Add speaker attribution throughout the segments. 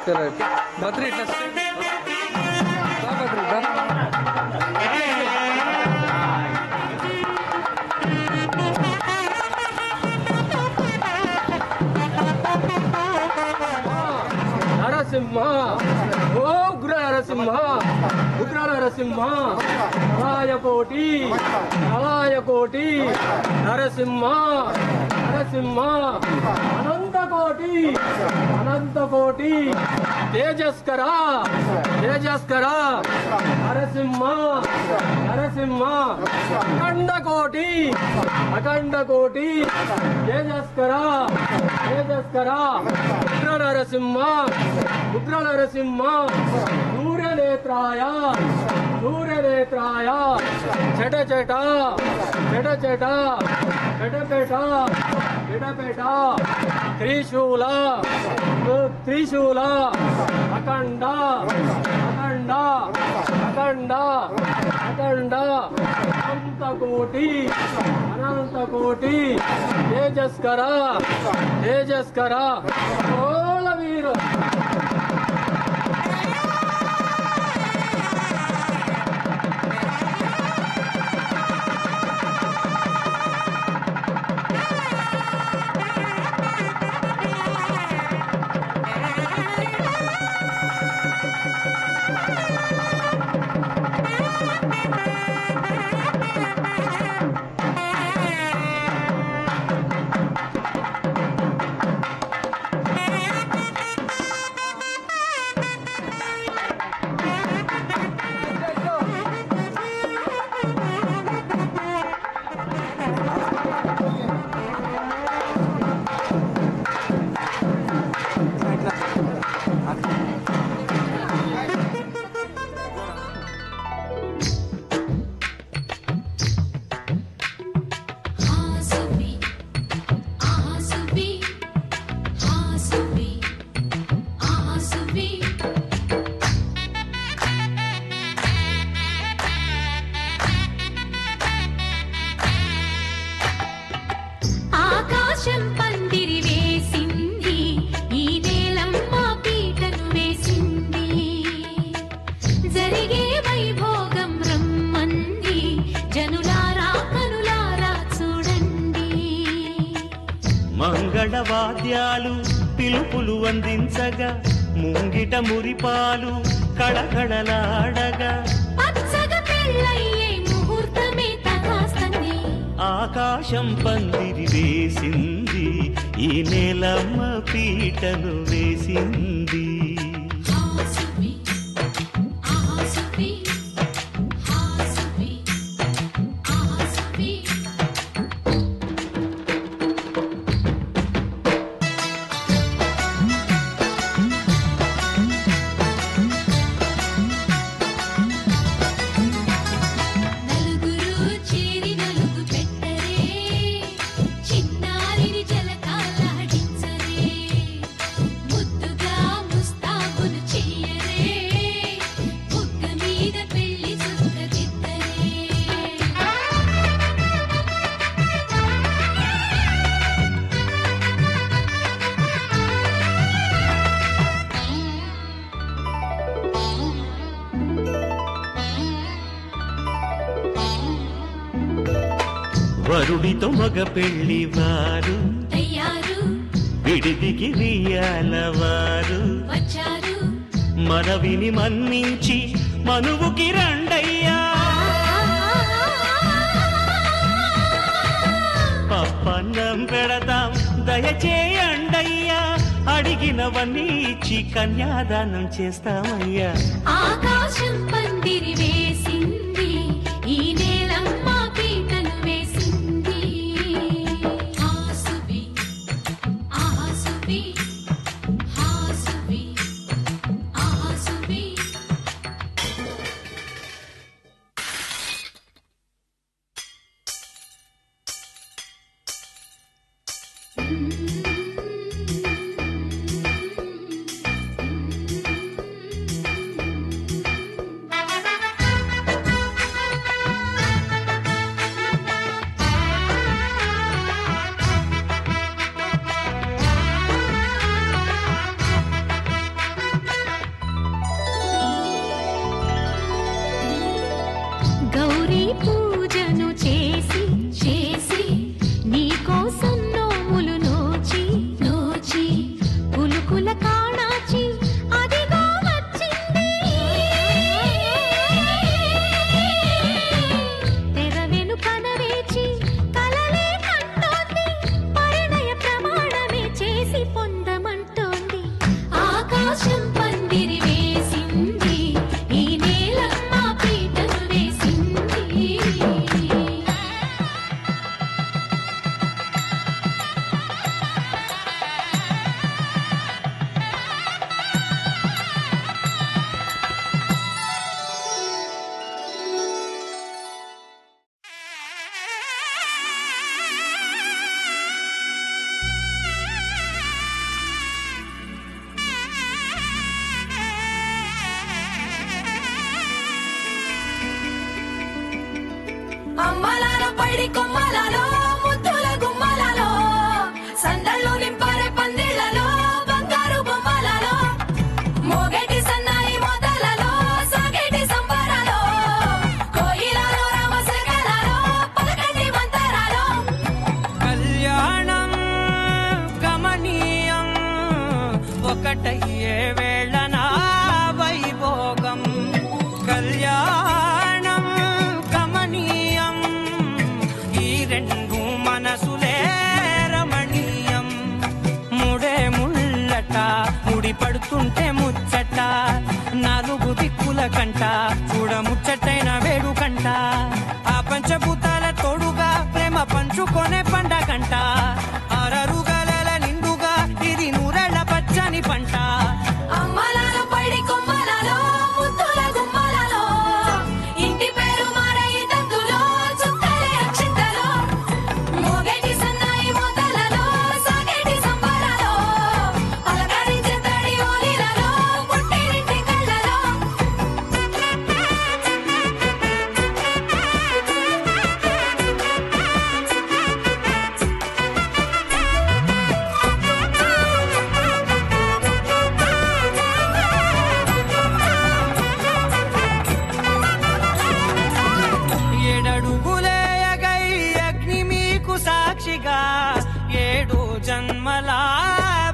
Speaker 1: चलो बद्री नरसिंह ओ उग्र नरसिंह उग्र नरसिंह नलायकोटि नरसिंह नरसिंह अनंत कोटि तेजस्करा नरसिंह नरसिंह अखंड कोटि तेजस्करा उग्र नरसिंह सूर्यनेत्राय जटपेटा त्रिशूल अखंड अनंत कोटि तेजस्करा बोल वीर
Speaker 2: మంగళవాద్యాలు పిలుపులు అందించగా ముంగిట మురిపాలు కళకళలాడగా
Speaker 3: పచ్చగా పెళ్ళయ్యే ముహూర్తమే తగాస్తుంది
Speaker 2: ఆకాశం పందిరి వేసింది ఈ నేలమ్మ పీటను వేసింది వరుడితో మగ పెళ్లి వారు
Speaker 3: తయారు
Speaker 2: విడిదికి వియాలవారు
Speaker 3: వచ్చారు
Speaker 2: మనవిని మన్నించి మనువుకి రండయ్యా పప్పన్నం పెడతాం దయచేయండయ్యా అడిగినవన్నీ ఇచ్చి కన్యాదానం చేస్తామయ్యా
Speaker 3: ఆకాశం పందిరి వేసింది ఈ నేలమ్మ పీటను వేసింది హాసువి ఆసువి హాసువి ఆసువి
Speaker 4: పంచుకొనే పండగంట అరరుగలల నిండుగా ఇది నూరెళ్ళ పచ్చని పంట
Speaker 3: అమ్మలాల పడి కొమ్మలలో ముద్దుల గుమ్మలలో ఇంటి పేరు మారై తందులో చుక్కలే అక్షింతలో మోగేటి సన్నాయి మోతలలో సాగేటి సంబరాలో పలకరించే తడి ఓలిలలో పుట్టినింటి కళ్ళలో
Speaker 4: ఏడడుగులేయగై అగ్ని మీకు సాక్షిగా 7 జన్మల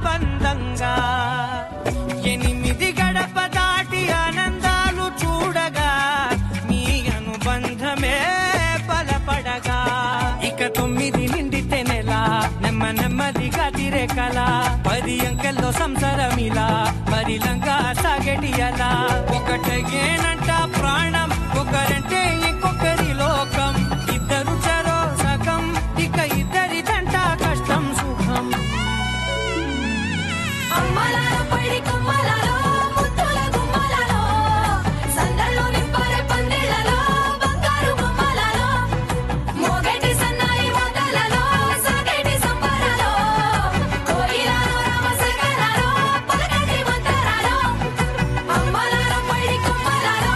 Speaker 4: బంధంగా 8 గడప దాటి ఆనందాలు చూడగా మీ అనుబంధమే బలపడగా ఇక 9 నిండితే నెల నెమ్మదిగా తిరే కల 10 అంకెల్లో సంసారమిలా పరిలంగా సాగటి అలా ఒకటేనంట ప్రాణం ఒకరంటే ఇంకొకరి లోకం ఇద్దరు చరో సగం ఇక ఇద్దరిదంట కష్టం సుఖం
Speaker 3: అమ్మలాల పడి కొమ్మలలో ముద్దుల గుమ్మలలో సందళ్ళు నింపరే పందిళ్ళలో బంగారు బొమ్మలలో మోగేటి సన్నాయి మోతలలో సాగేటి సంబరాలో కోయిలలో రామశేఖరాలో పలకటి మంతరాలో అమ్మలాల పడి కొమ్మలలో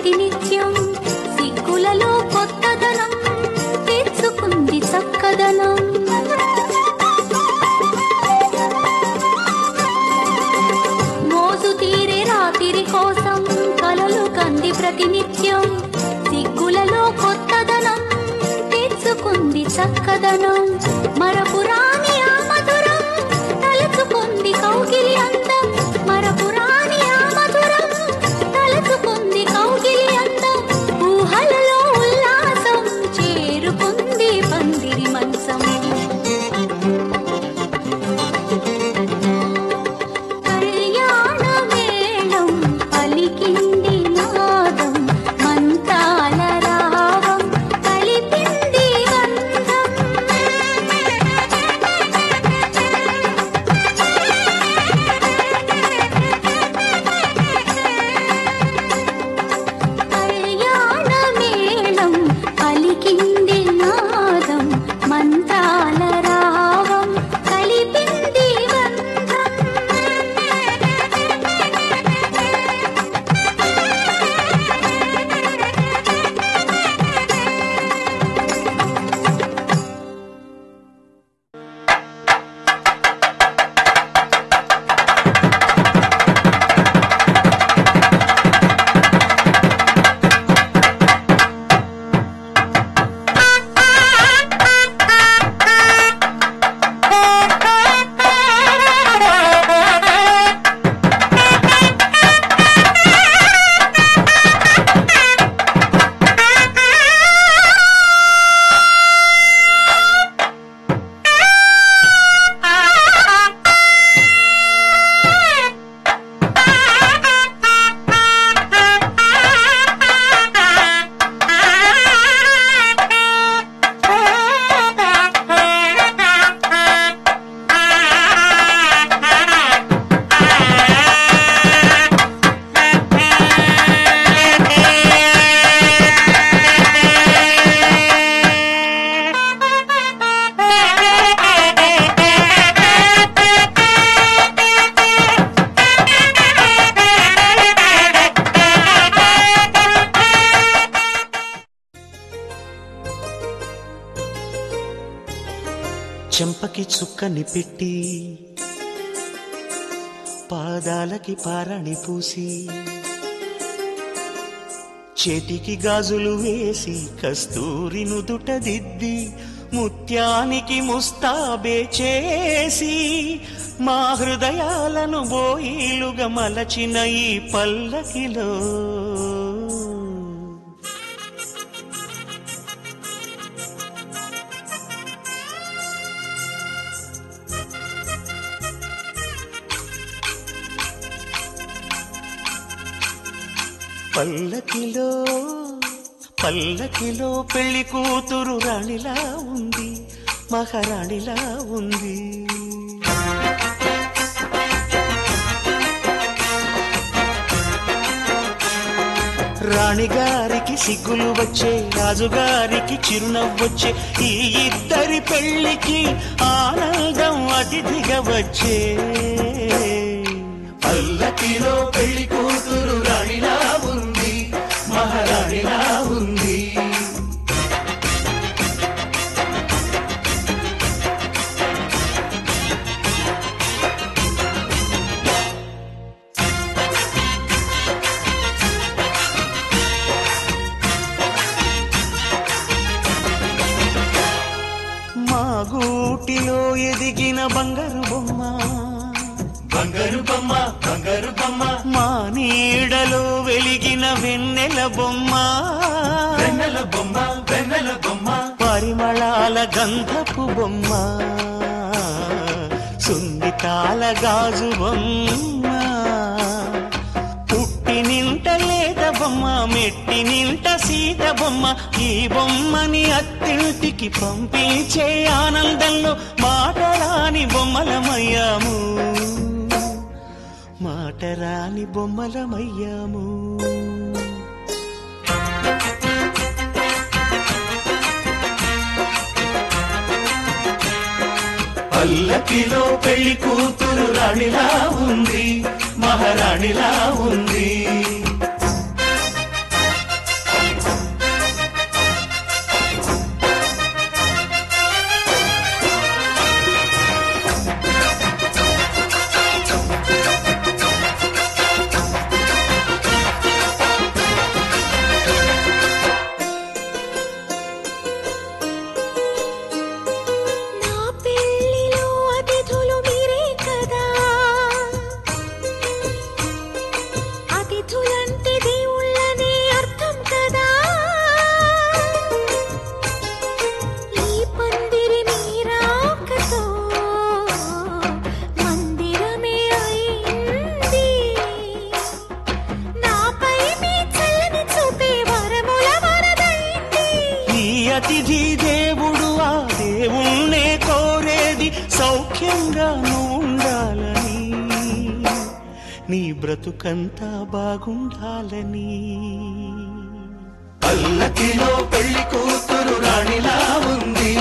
Speaker 5: ప్రతినిత్యం సిగ్గులలో కొత్తదనం తెచ్చుకుంది చక్కదనం మోజు తీరే రాత్రి కోసం కలలు కంది ప్రతినిత్యం సిగ్గులలో కొత్తదనం తెచ్చుకుంది చక్కదనం మరపురాని ఆ మధురం తలుచుకుంది కౌగిలి అందం మరపురాని ఆ మధురం తలుచుకుంది కౌగిలి అందం ఊహలలో ఉల్లాసం చేరుకుంది పందిరి మంచం కళ్యాణ మేళం పలికింది నాదం మంతాల రావం కలిపింది బంధం కళ్యాణ మేళం పలికింది నాదం మంత్రాల రావం కలిపింది బంధం
Speaker 2: చెంపకి చుక్కని పెట్టి పాదాలకి పారాణి పూసి చేతికి గాజులు వేసి కస్తూరి నుదుట దిద్ది ముత్యానికి ముస్తాబే చేసి మా హృదయాలను బోయిలుగా మలచిన ఈ పల్లకిలో పల్లకిలో పల్లకిలో పెళ్లి కూతురు రాణిలా ఉంది మహారాణిలా ఉంది రాణిగారికి సిగ్గులు వచ్చే రాజుగారికి చిరునవ్వొచ్చే ఈ ఇద్దరి పెళ్లికి ఆనందం అతిథిగా వచ్చే పల్లకిలో పెళ్లి కూతురు రాణిలా ఉంది మహారాణిలా ఉంది మా గూటిలో ఎదిగిన బంగారు బొమ్మ బంగారు బొమ్మ బంగారు బొమ్మ మా నీడలో వెలిగిన వెన్నెల బొమ్మ వెన్నెల బొమ్మ వెన్నెల బొమ్మ పరిమళాల గంధపు బొమ్మ సున్నితాల గాజు బొమ్మ పుట్టి నింట లేత బొమ్మ మెట్టి నింట సీత బొమ్మ ఈ బొమ్మని అత్తింటికి పంపించే ఆనందంలో మాటరాని బొమ్మలమయ్యాము మాటరాని బొమ్మలమయ్యాము పల్లకిలో పెళ్లి కూతురు రాణిలా ఉంది మహారాణిలా ఉంది ఉండాలని, నీ బ్రతుకంతా బాగుండాలని. పల్లకిలో పెళ్లి కూతురు రాణిలా ఉంది,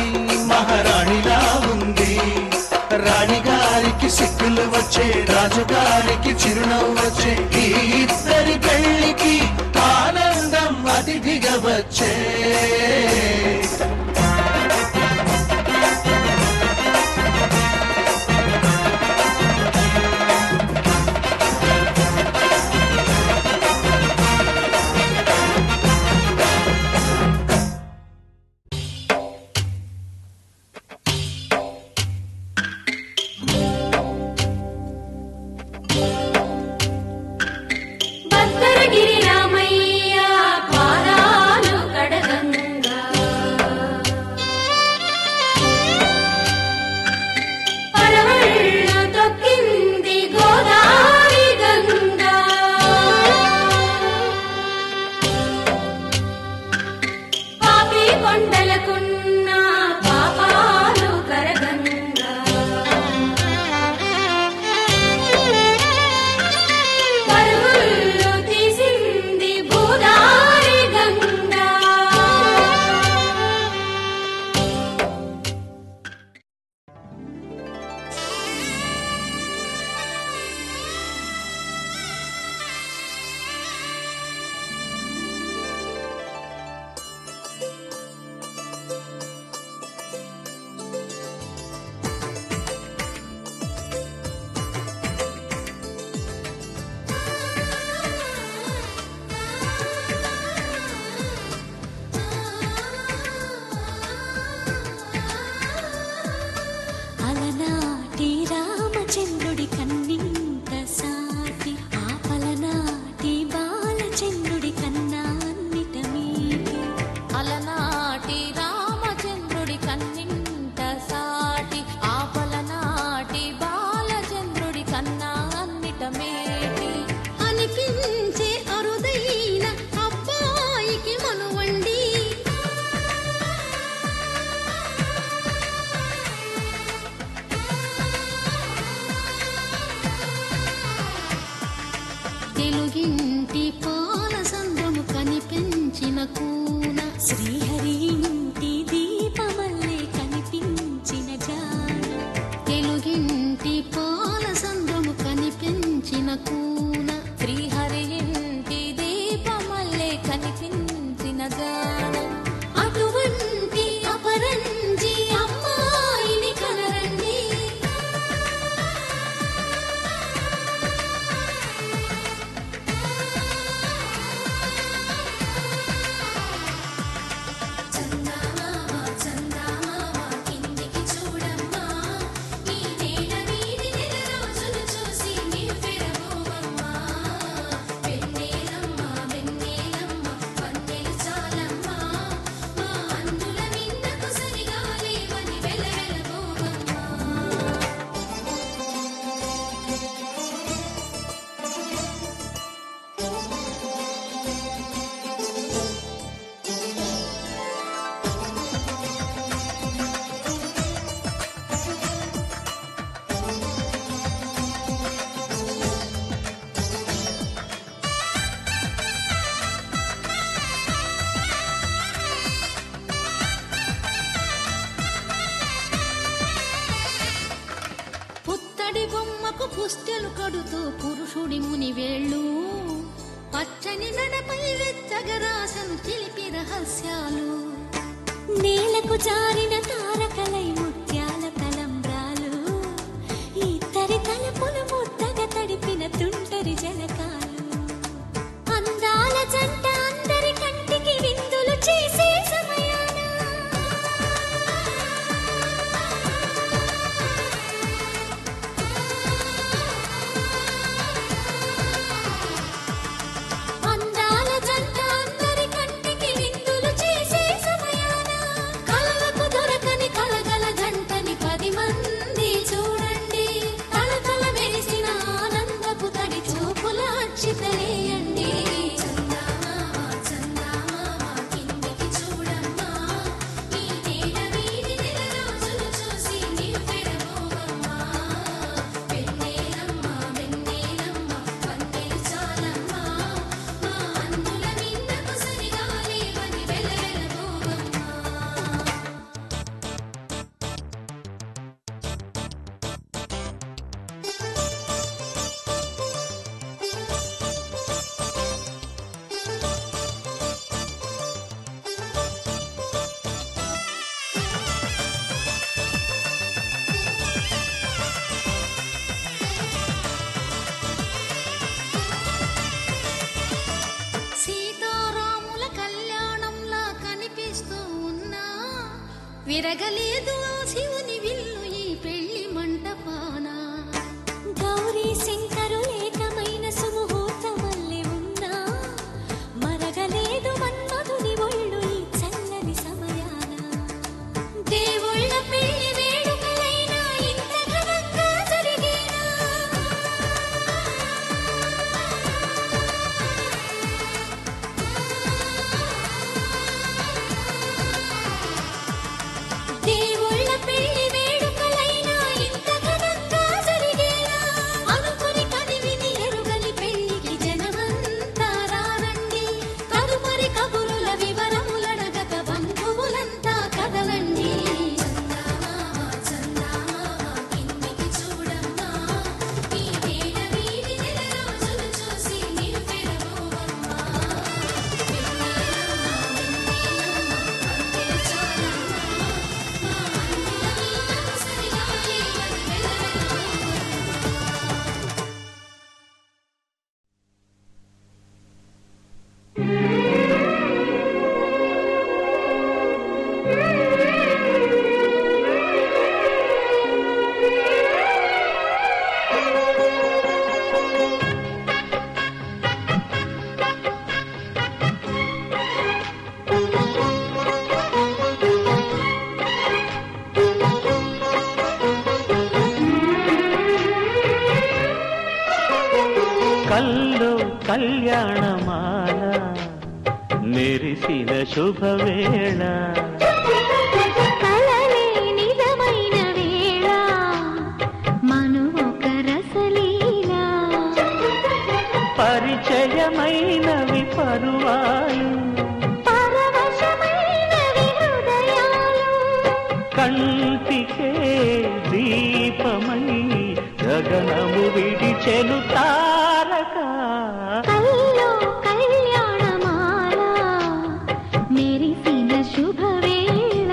Speaker 2: మహారాణిలా ఉంది. రాణిగారికి సిక్కులు వచ్చే, రాజుగారికి చిరునవ్వు వచ్చే, ఈ ఇద్దరి పెళ్లికి ఆనందం అతిథిగా వచ్చే.
Speaker 5: భద్రగిరి రామయ్య పాదాలు కడగంగా, పరవళ్ళు తొక్కింది గోదావరి గంగా. పాపి కొండలకున్న పాపాలు కరగంగా, పరుగులు తీసింది భూదారి గంగా. అలనాటి రామచంద్రుడి కన్నింత సాటి, ఆపలనాటి బాలచంద్రుడి కన్నా అన్నిట మీటి. అలనాటి రామచంద్రుడి కన్నింత సాటి, ఆపలనాటి బాలచంద్రుడి కన్నా అన్నిట మేటి. అనిపించే అరుదైన అబ్బాయికి మనువండి, తెలుగింటి పాలసంద్రము కనిపించిన కూన, శ్రీహరి ఇంటి దీపమల్లే కనిపించిన జాన. తెలుగింటి పాలసంద్రము కనిపించిన కూన, శ్రీహరి ఇంటి దీపమల్లే కనిపించిన జాన. అటువంటి అపరంజి అమ్మాయిని కనరండి, చందమామ చందమామ కిందికి చూడమ్మా, ఈ నేల వీధి నెల రోజులు చూసి నివ్వెరపోవమ్మా. వెన్నెలమ్మ వెన్నెలమ్మ వన్నెలు చాలమ్మా, మా అందుల మిన్నకు సరిగా లేవని వెలవెలబోవమ్మా. పుత్తడి బొమ్మకు పుస్తెలు కడుతూ పురుషుడి ముని వేళ్ళు, పచ్చని నడపై వెచ్చగరాసను చిలిపి రహస్యాలు. నేలకు జారిన తారకలై ముత్యాల తలంబ్రాలు, ఇద్దరి తలుపులు ముద్దగా తడిపిన తుంటరి జలకాలు. అందాల జంట అందరి కంటికి విందులు చేసే సమయాన, అందాల జంట అందరి కంటికి విందులు చేసే సమయాన, కలలకు దొరకని కలగల ఎరగలేదు ఆ శివుని విల్లు ఈ పెళ్లి మంటపాన. గౌరీ శంకరు ఏకమైన సుముహూర్తమల్లె ఉన్నా మరగలేదు మన్మధుని ఒళ్ళు ఈ చల్లని సమయాన. దేవుళ్ళ పెళ్లి వేడుకలైనా ఇంత ఘనంగా జరిగేనా? దేవుళ్ళ పెళ్లి వేడుకలైనా ఇంత ఘనంగా జరిగేనా? అనుకుని కనివిని ఎరుగని పెళ్లికి జనమంతా రారండి. తదుపరి కబురుల వివరములడగక బంధువులంతా కదలండి. చందమామ కిందికి చూడమ్మా, ఈ వేళ వీడి నెల రోజులు చూసి నీరు పెరగోవమ్మా.
Speaker 6: కల్లో కళ్యాణమాల మెరిసిన శుభవేళ,
Speaker 5: కలలే నిజమైన వేళ మను ఒక రసలీల.
Speaker 6: పరిచయమైనవి పరువాలు,
Speaker 5: పరవశమైనవి హృదయాలు.
Speaker 6: కంటికే దీపమై గగనము విడిచెను తారక.
Speaker 5: కల్లో కళ్యాణమాల మెరిసిన శుభవేళ.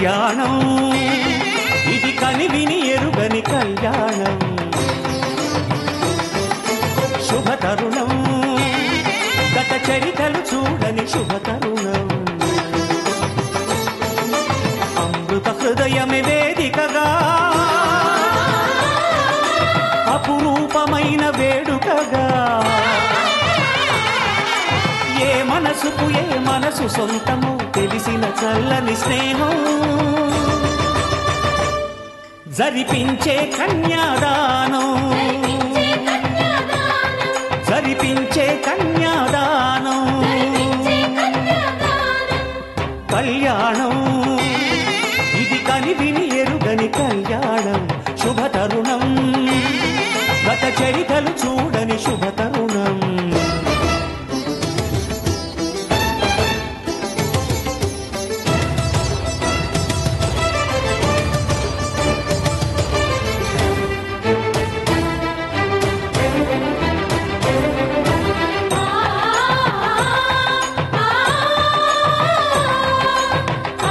Speaker 6: కళ్యాణం ఇది కనివిని ఎరుగని కళ్యాణం, శుభతరుణం గత చరితలు చూడని శుభతరుణం. అమృత హృదయమే వేదికగా అపురూపమైన వేడుకగా, ఏ మనసుకు ఏ మనసు సొంతము తెలిసిన చల్లని స్నేహం. జరిపించే కన్యాదానం, జరిపించే కన్యాదానం. కళ్యాణం ఇది కనివిని ఎరుగని కళ్యాణం, శుభతరుణం గత చరితలు చూడని శుభతరుణం.
Speaker 5: ఆ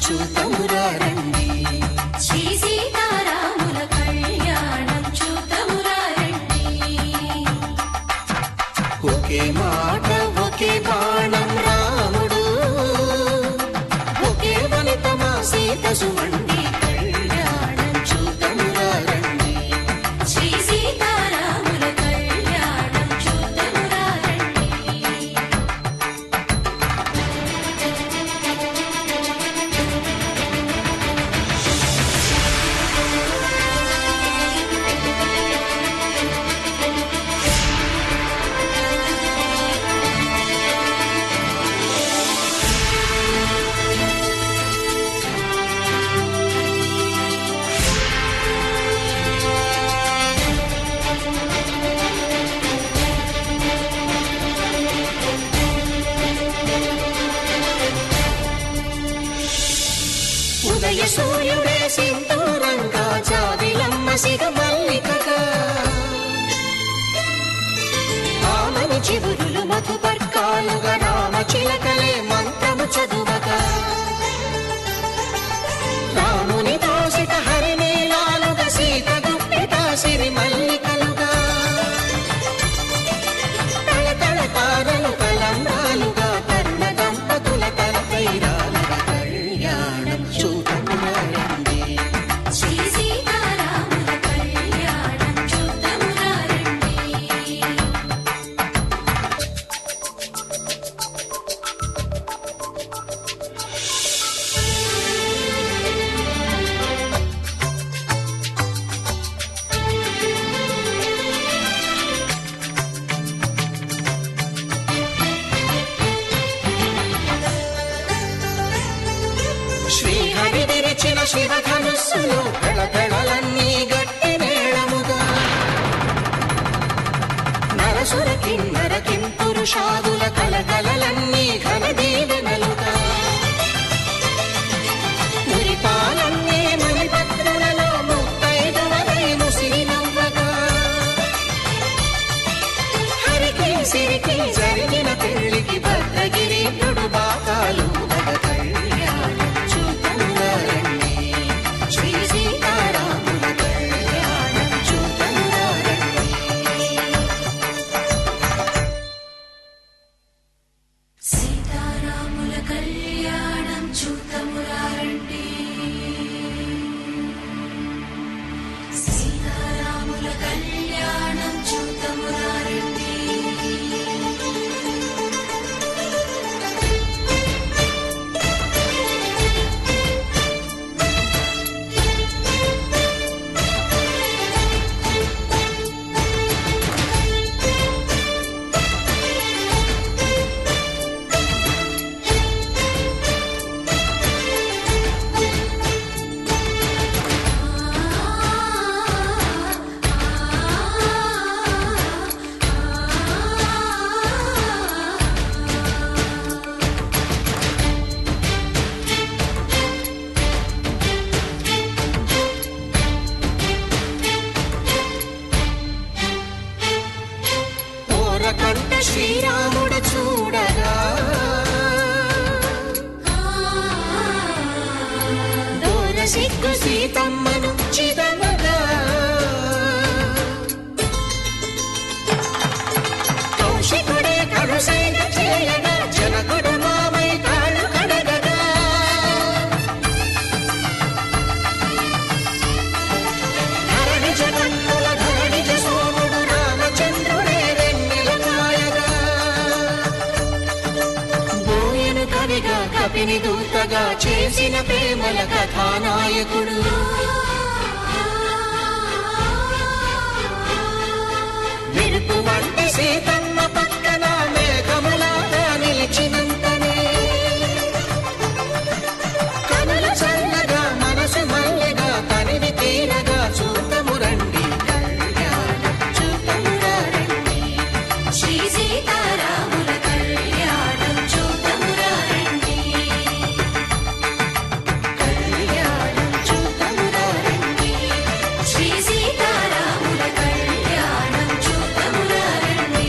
Speaker 2: చూతమురారండి.
Speaker 3: శ్రీ సీతారాముల కళ్యాణం చూతమురారండి.
Speaker 2: ఒకే మాట ఒకే బాణం రాముడు, ఒకే వనిత మా సీత సుమండి కళ్యాణం చూతమురారండి.
Speaker 3: శ్రీ సీతారాముల కళ్యాణం చూతమురారండి.
Speaker 2: ఉదయ సూర్యుడే సింధూరంగా జాబిలమ్మ సిగ మల్లికగా, ఆమని చివురులు మధుపర్కాలుగా రామ చిలకలే మంత్రము చదువగా, రాముని దోసిట హరినీలాలుగా సీత గుప్పిట సిరి మల్లికలుగా, తళతళ తారలు తలంబ్రాలుగా తరుణ దంపతుల తలపైరాలుగా కళ్యాణం చూతమురారండి.
Speaker 3: శ్రీ సీతారాముల కళ్యాణం చూతమురారండి.
Speaker 2: శ్రీహరి విరిచిన శివధనుస్సులు పెళపెళలన్నీ గట్టి మేళముగా, నరసుర కిన్నర కింపురుషాదుల కలకలలన్నీ ఘన దీవెనలుగా, మురిపాలన్నీ మణిపత్రులలో ముత్తైదువలై ముసిరి నవ్వగా, హరికి సిరికి జరిగిన పెళ్లికి భద్రగిరీంద్రుడు బాకాలు కళ్యాణం చూతమురారండి. శ్రీ సీతారాముల కళ్యాణం చూతమురారండి.
Speaker 3: సీతారాముల కళ్యాణం చూతమురారండి. సీతారాముల కళ్యాణం చూతమురారండి.
Speaker 2: ఓరకంట శ్రీరాముడు చూడగా, దూర సిగ్గు సీతమ్మను చిదమగా, కౌశికుడే కరుసైన చేయగా జనకుడు మామై కాళ్ళు కడగగా, ధరణి జగన్నుల ధరణిజ సోముడు రామచంద్రుడే వెన్నెల కాయగా, బోయను కవిగా కపిని దూతగా చేసిన ప్రేమల కథానాయకుడు, మెరుపు వంటి సీతమ్మ పక్కన మేఘములాగా నిలిచినంతనే, కనుల చల్లగా మనసు మల్లెగా తనివి తీరగా చూతమురండి కళ్యాణం చూతమురారండి.
Speaker 3: శ్రీ సీతారాముల కళ్యాణం చూతమురారండి.
Speaker 2: కళ్యాణం చూతమురారండి.
Speaker 3: శ్రీ సీతారాముల కళ్యాణం చూతమురారండి.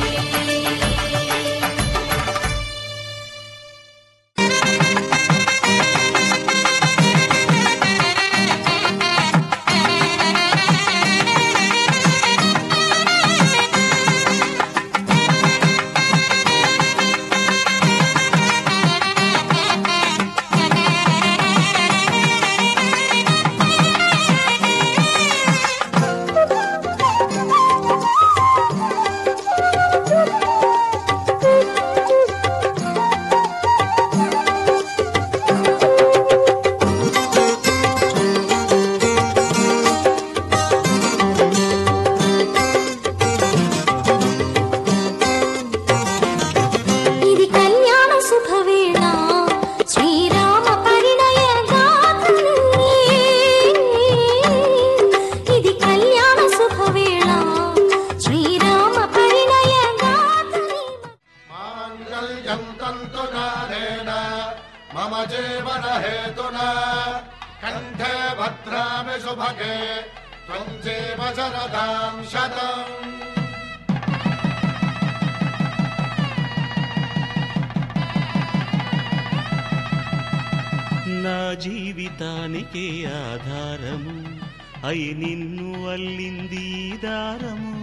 Speaker 7: जीवन हेतुना कंठे भद्रामि शुभगे त्वं जीव शरदां शतम्।
Speaker 6: నా జీవితానికే ఆధారము అయి నిన్ను అల్లింది దారము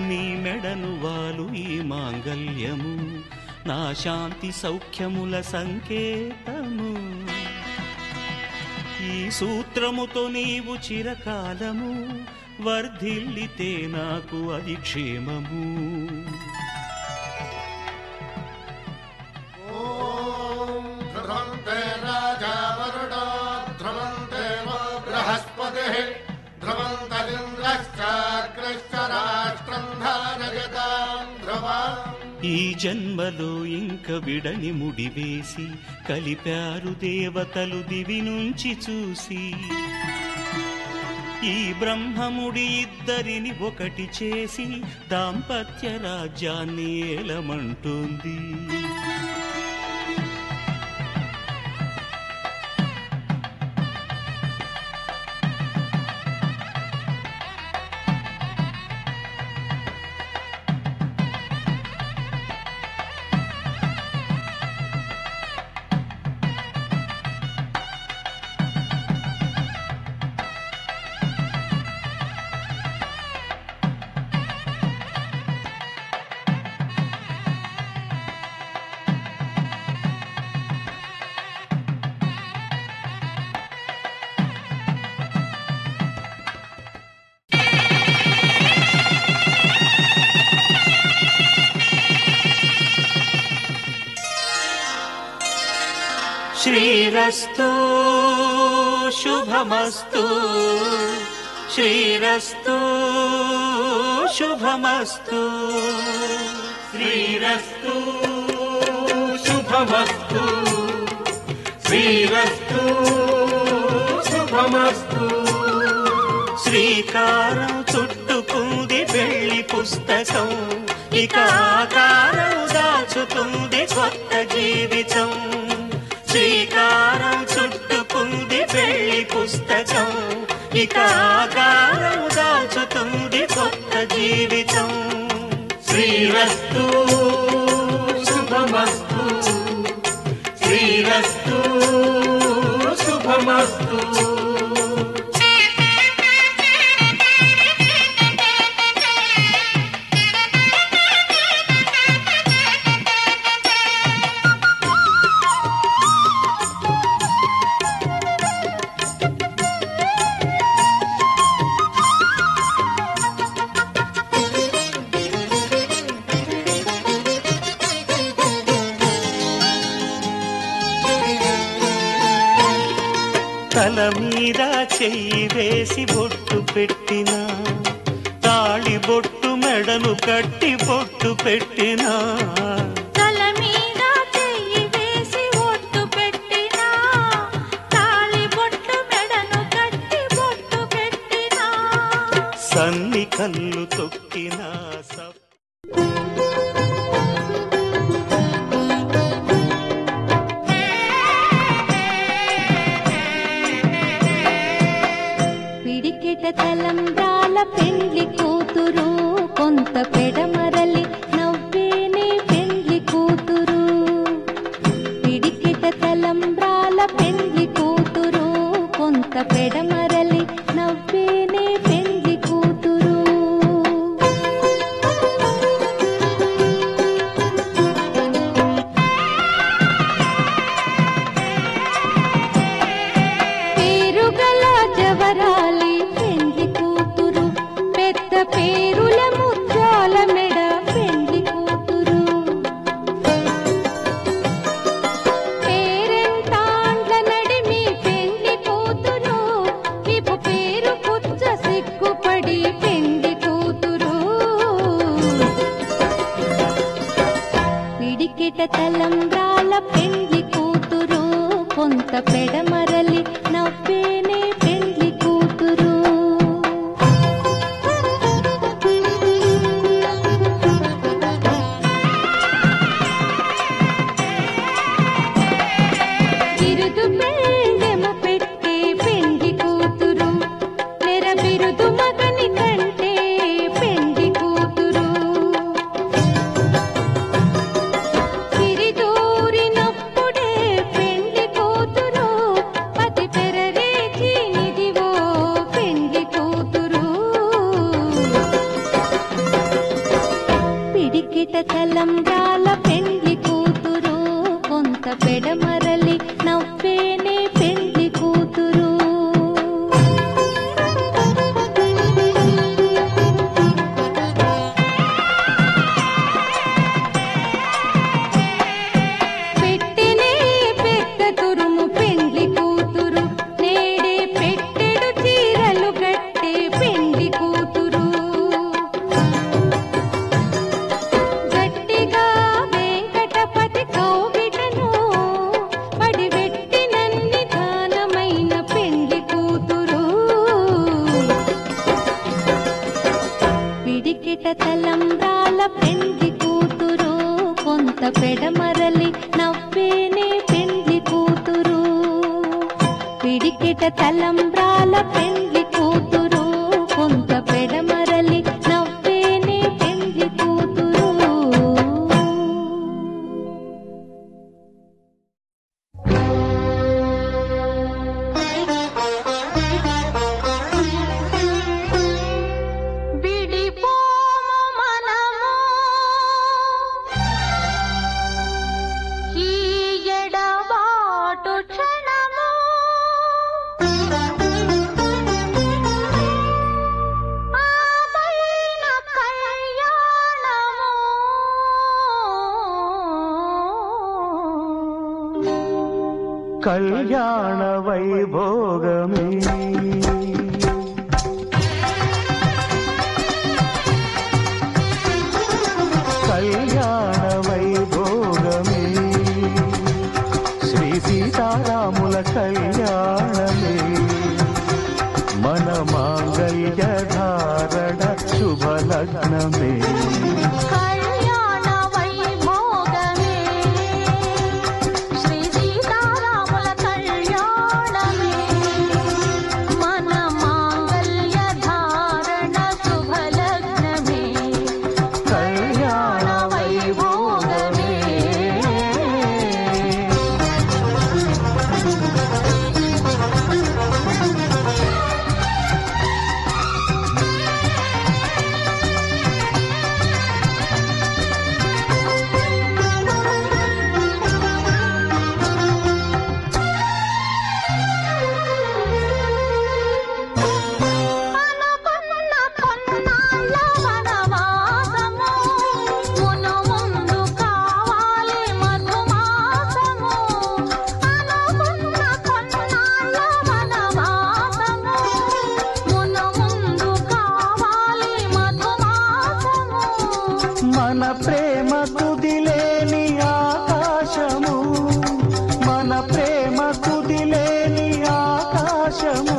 Speaker 6: నీ మెడను వాలు ఈ మాంగల్యము నా శాంతి సౌఖ్యముల సంకేతము ఈ సూత్రముతో నీవు చిరకాలము వర్ధిల్లితే నాకు అది క్షేమము ఈ జన్మలో ఇంక విడని ముడివేసి కలిపారు దేవతలు దివి నుంచి చూసి ఈ బ్రహ్మముడి ఇద్దరిని ఒకటి చేసి దాంపత్య రాజ్యాన్ని ఏలమంటుంది శ్రీరస్తు శుభమస్తు శ్రీరస్తు శుభమస్తు శ్రీరస్తు శుభమస్తు శ్రీరస్తు శుభమస్తు శ్రీకారం చుట్టుకుంది పెళ్లి పుస్తకం ఇక ఆకారం దాచుతుంది కొత్త జీవితం శ్రీకారం చుట్టుకుంది పెళ్లి పుస్తకం ఇక ఆకారం దాచుతుంది కొత్త జీవితం శ్రీరస్తు శుభమస్తు శ్రీరస్తు శుభమస్తు తల మీద చెయ్యి వేసి బొట్టు పెట్టినా తాళి బొట్టు మెడను కట్టి బొట్టు పెట్టినా
Speaker 5: తల మీద చెయ్యి వేసి బొట్టు పెట్టినా తాళి బొట్టు మెడను కట్టి బొట్టు పెట్టినా
Speaker 6: సన్ని కళ్ళు తొక్కినా
Speaker 5: తలంబ్రాల పెండ్లి కూతురు కొంత పెడమరలి నవ్వేనే పెండ్లి కూతురు పిడికిట తలంబ్రాల పెండ్లి కూతురు కొంత పెడమరలి నవ్వేనే పెండ్లి కూతురు పేరుగల జవరాలి పేరుల ముత్యాల మెడ పెండ్లి కూతురు పేరెంటాండ్ల నడిమి పెండ్లి కూతురు విపు పేరు పుచ్చ సిగ్గుపడి పెండ్లి కూతురు పిడికిట తలంబ్రాల పెండ్లి కూతురు కొంత పెడమరలి నవ్వేనే పెండ్లి కూతురు పెడమరలి నవ్వేనే పెండ్లి కూతురు. పెట్టెనే పెద్ద తురుము పెండ్లి కూతురు, నేడే పెట్టెడు చీరలు కట్టే పెండ్లి కూతురు. గట్టిగా వెంకటపతి కౌగిటను పడివెట్టినన్ని దానమైన పెండ్లి కూతురు. పిడికిట తలంబ్రాల పెండ్లి కూతురు, కొంత పెడమరలి నవ్వేనే పెండ్లి కూతురు. పిడికిట తలంబ్రాల పెండ్లి కూతురు, కొంత పెడమరలి నవ్వేనే పెండ్లి కూతురు. విడిపోము మనము ఈ ఎడబాటు క్షణము, ఆపైన కళ్యాణము.
Speaker 6: కళ్యాణ వైభోగమే కళ్యాణ వైభోగమే శ్రీ సీతారాముల కళ్యాణమే మన మాంగళ్య ధారణ శుభలగ్నమే.
Speaker 5: కళ్యాణ వైభోగమే శ్రీ సీతారాముల కళ్యాణమే, మన మాంగళ్య ధారణ శుభలగ్నమే.
Speaker 6: కళ్యాణ వైభోగమే
Speaker 5: అనుకున్న కొన్నాళ్ళ వనవాసము మును ముందు కావాలి మధుమాసము. అనుకున్న కొన్నాళ్ళ వనవాసము మును ముందు కావాలి మధుమాసము.
Speaker 6: మన ప్రేమ కుదిలేని ఆకాశము మన ప్రేమ కుదిలేని ఆకాశము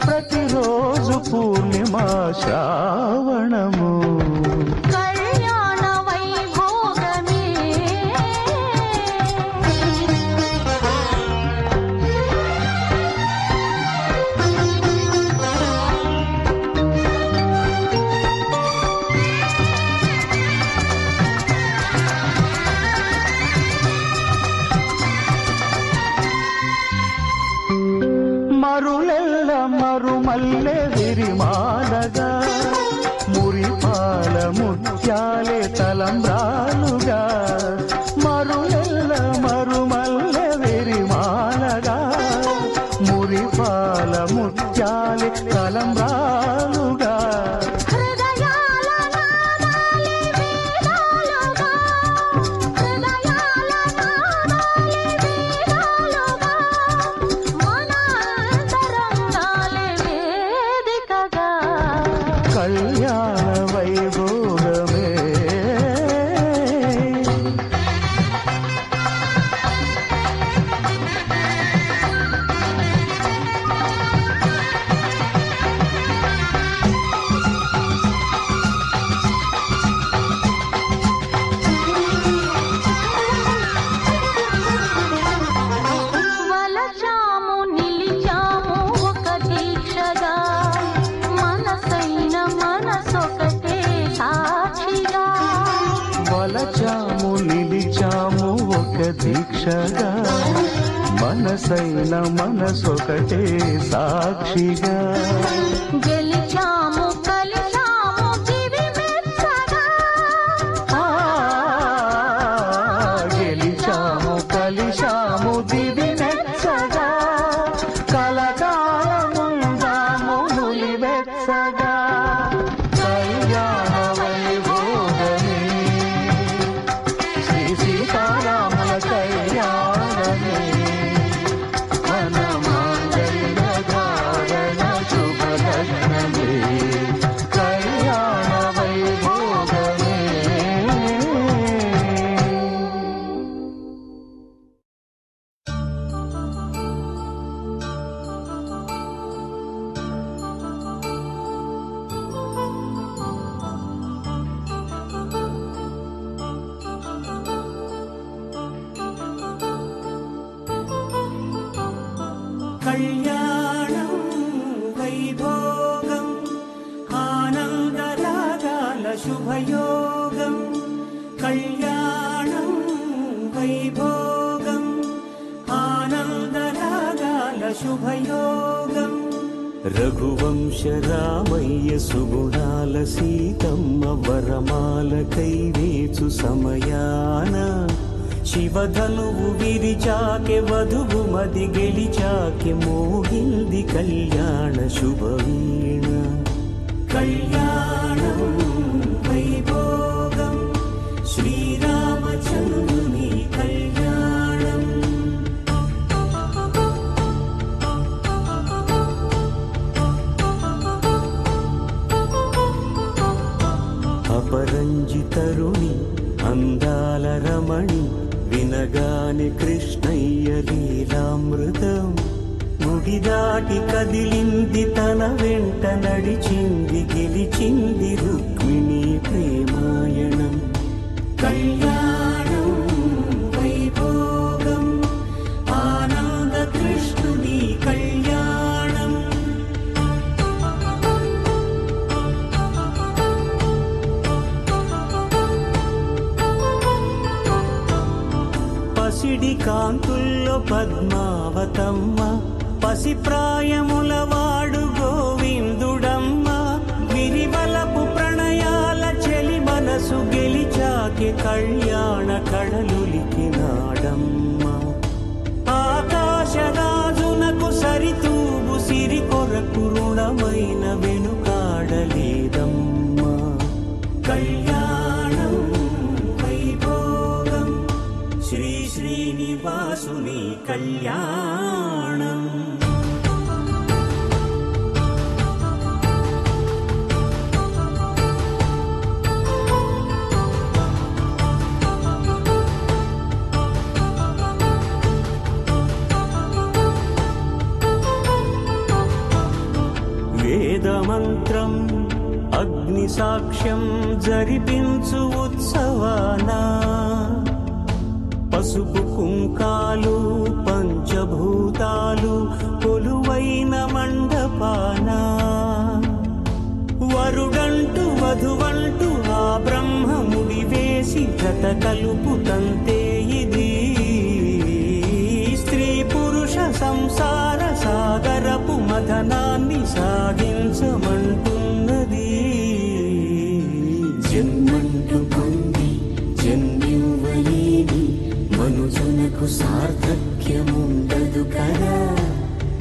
Speaker 6: ప్రతిరోజు పూర్ణిమా శ్రావణము.
Speaker 5: కళ్యాణ వైభోగమే
Speaker 6: మరులెల్ల మరుమల్లె విరిమాలగా మురిపాల ముత్యాలే తలంబ్రాలుగా. మరులెల్ల మరుమల్లె విరిమాలగా మురిపాల ముత్యాలే తలంబ్రాలుగా.
Speaker 5: హృదయాల నాదాలి వేదాలుగా, హృదయాల నాదాలి వేదాలుగా, మన అంతరంగాలే వేదికగా.
Speaker 6: కళ్యాణ వైభోగమే
Speaker 5: వలచాము నిలిచాము ఒక దీక్షగా, మనసైన మనసొకటే సాక్షిగా.
Speaker 6: వలచాము నిలిచాము ఒక దీక్షగా మనసైన మనసొకటే సాక్షిగా.
Speaker 5: గెలిచాము కలిచాము దివి మెచ్చగా,
Speaker 6: గెలిచాము కళ్యాణం వైభోగం ఆనందరాగాల శుభయోగం కళ్యాణం వైభోగం ఆనందరాగాల శుభయోగం రఘువంశ రామయ్య సుగుణాల సీతమ్మ వరమాల కైవేచు సమయాన శివధనువు విరిచాకె వధువు మది గెలిచాకె మోగింది కళ్యాణ శుభవీణ కళ్యాణం వైభోగం శ్రీరామచంద్రుని కళ్యాణం అపరంజి తరుణి అందాల రమణి వినగాని కృష్ణయ్య లీలామృతం ముడి దాటి కదిలింది తన వెంట నడిచింది గెలిచింది రుక్మిణి ప్రేమాయణం కళ్యాణం వైభోగం ఆనంద కృష్ణుని కళ్యాణం పసిడి కాంతుల్లో పద్మావతమ్మ పసిప్రాయముల వాడు గోవిందుడమ్మ విరివలపు ప్రణయాల చెలి మనసు గెలిచాకే కళ్యాణ కళలులికినాడమ్మ ఆకాశరాజునకు సరితూగు సిరి కొరకు రుణమైన వెనుకాడలేదమ్మ కళ్యాణం వైభోగం శ్రీ శ్రీనివాసుని కళ్యాణం వేదమంత్రం అగ్ని సాక్ష్యం జరిపించు ఉత్సవానా పసుపు కుంకాలు పంచభూతాలు కొలువైన మండపాన వరుడంటూ వధువంటూ ఆ బ్రహ్మముడి వేసి జత కలుపుతంతే ఇది స్త్రీ పురుష సంసార సాగరపు మథనాన్ని సాగించమంటున్నది జన్మంటూ పొంది జన్మివ్వలేని మనుజునకు సార్థక్యముండదు కదా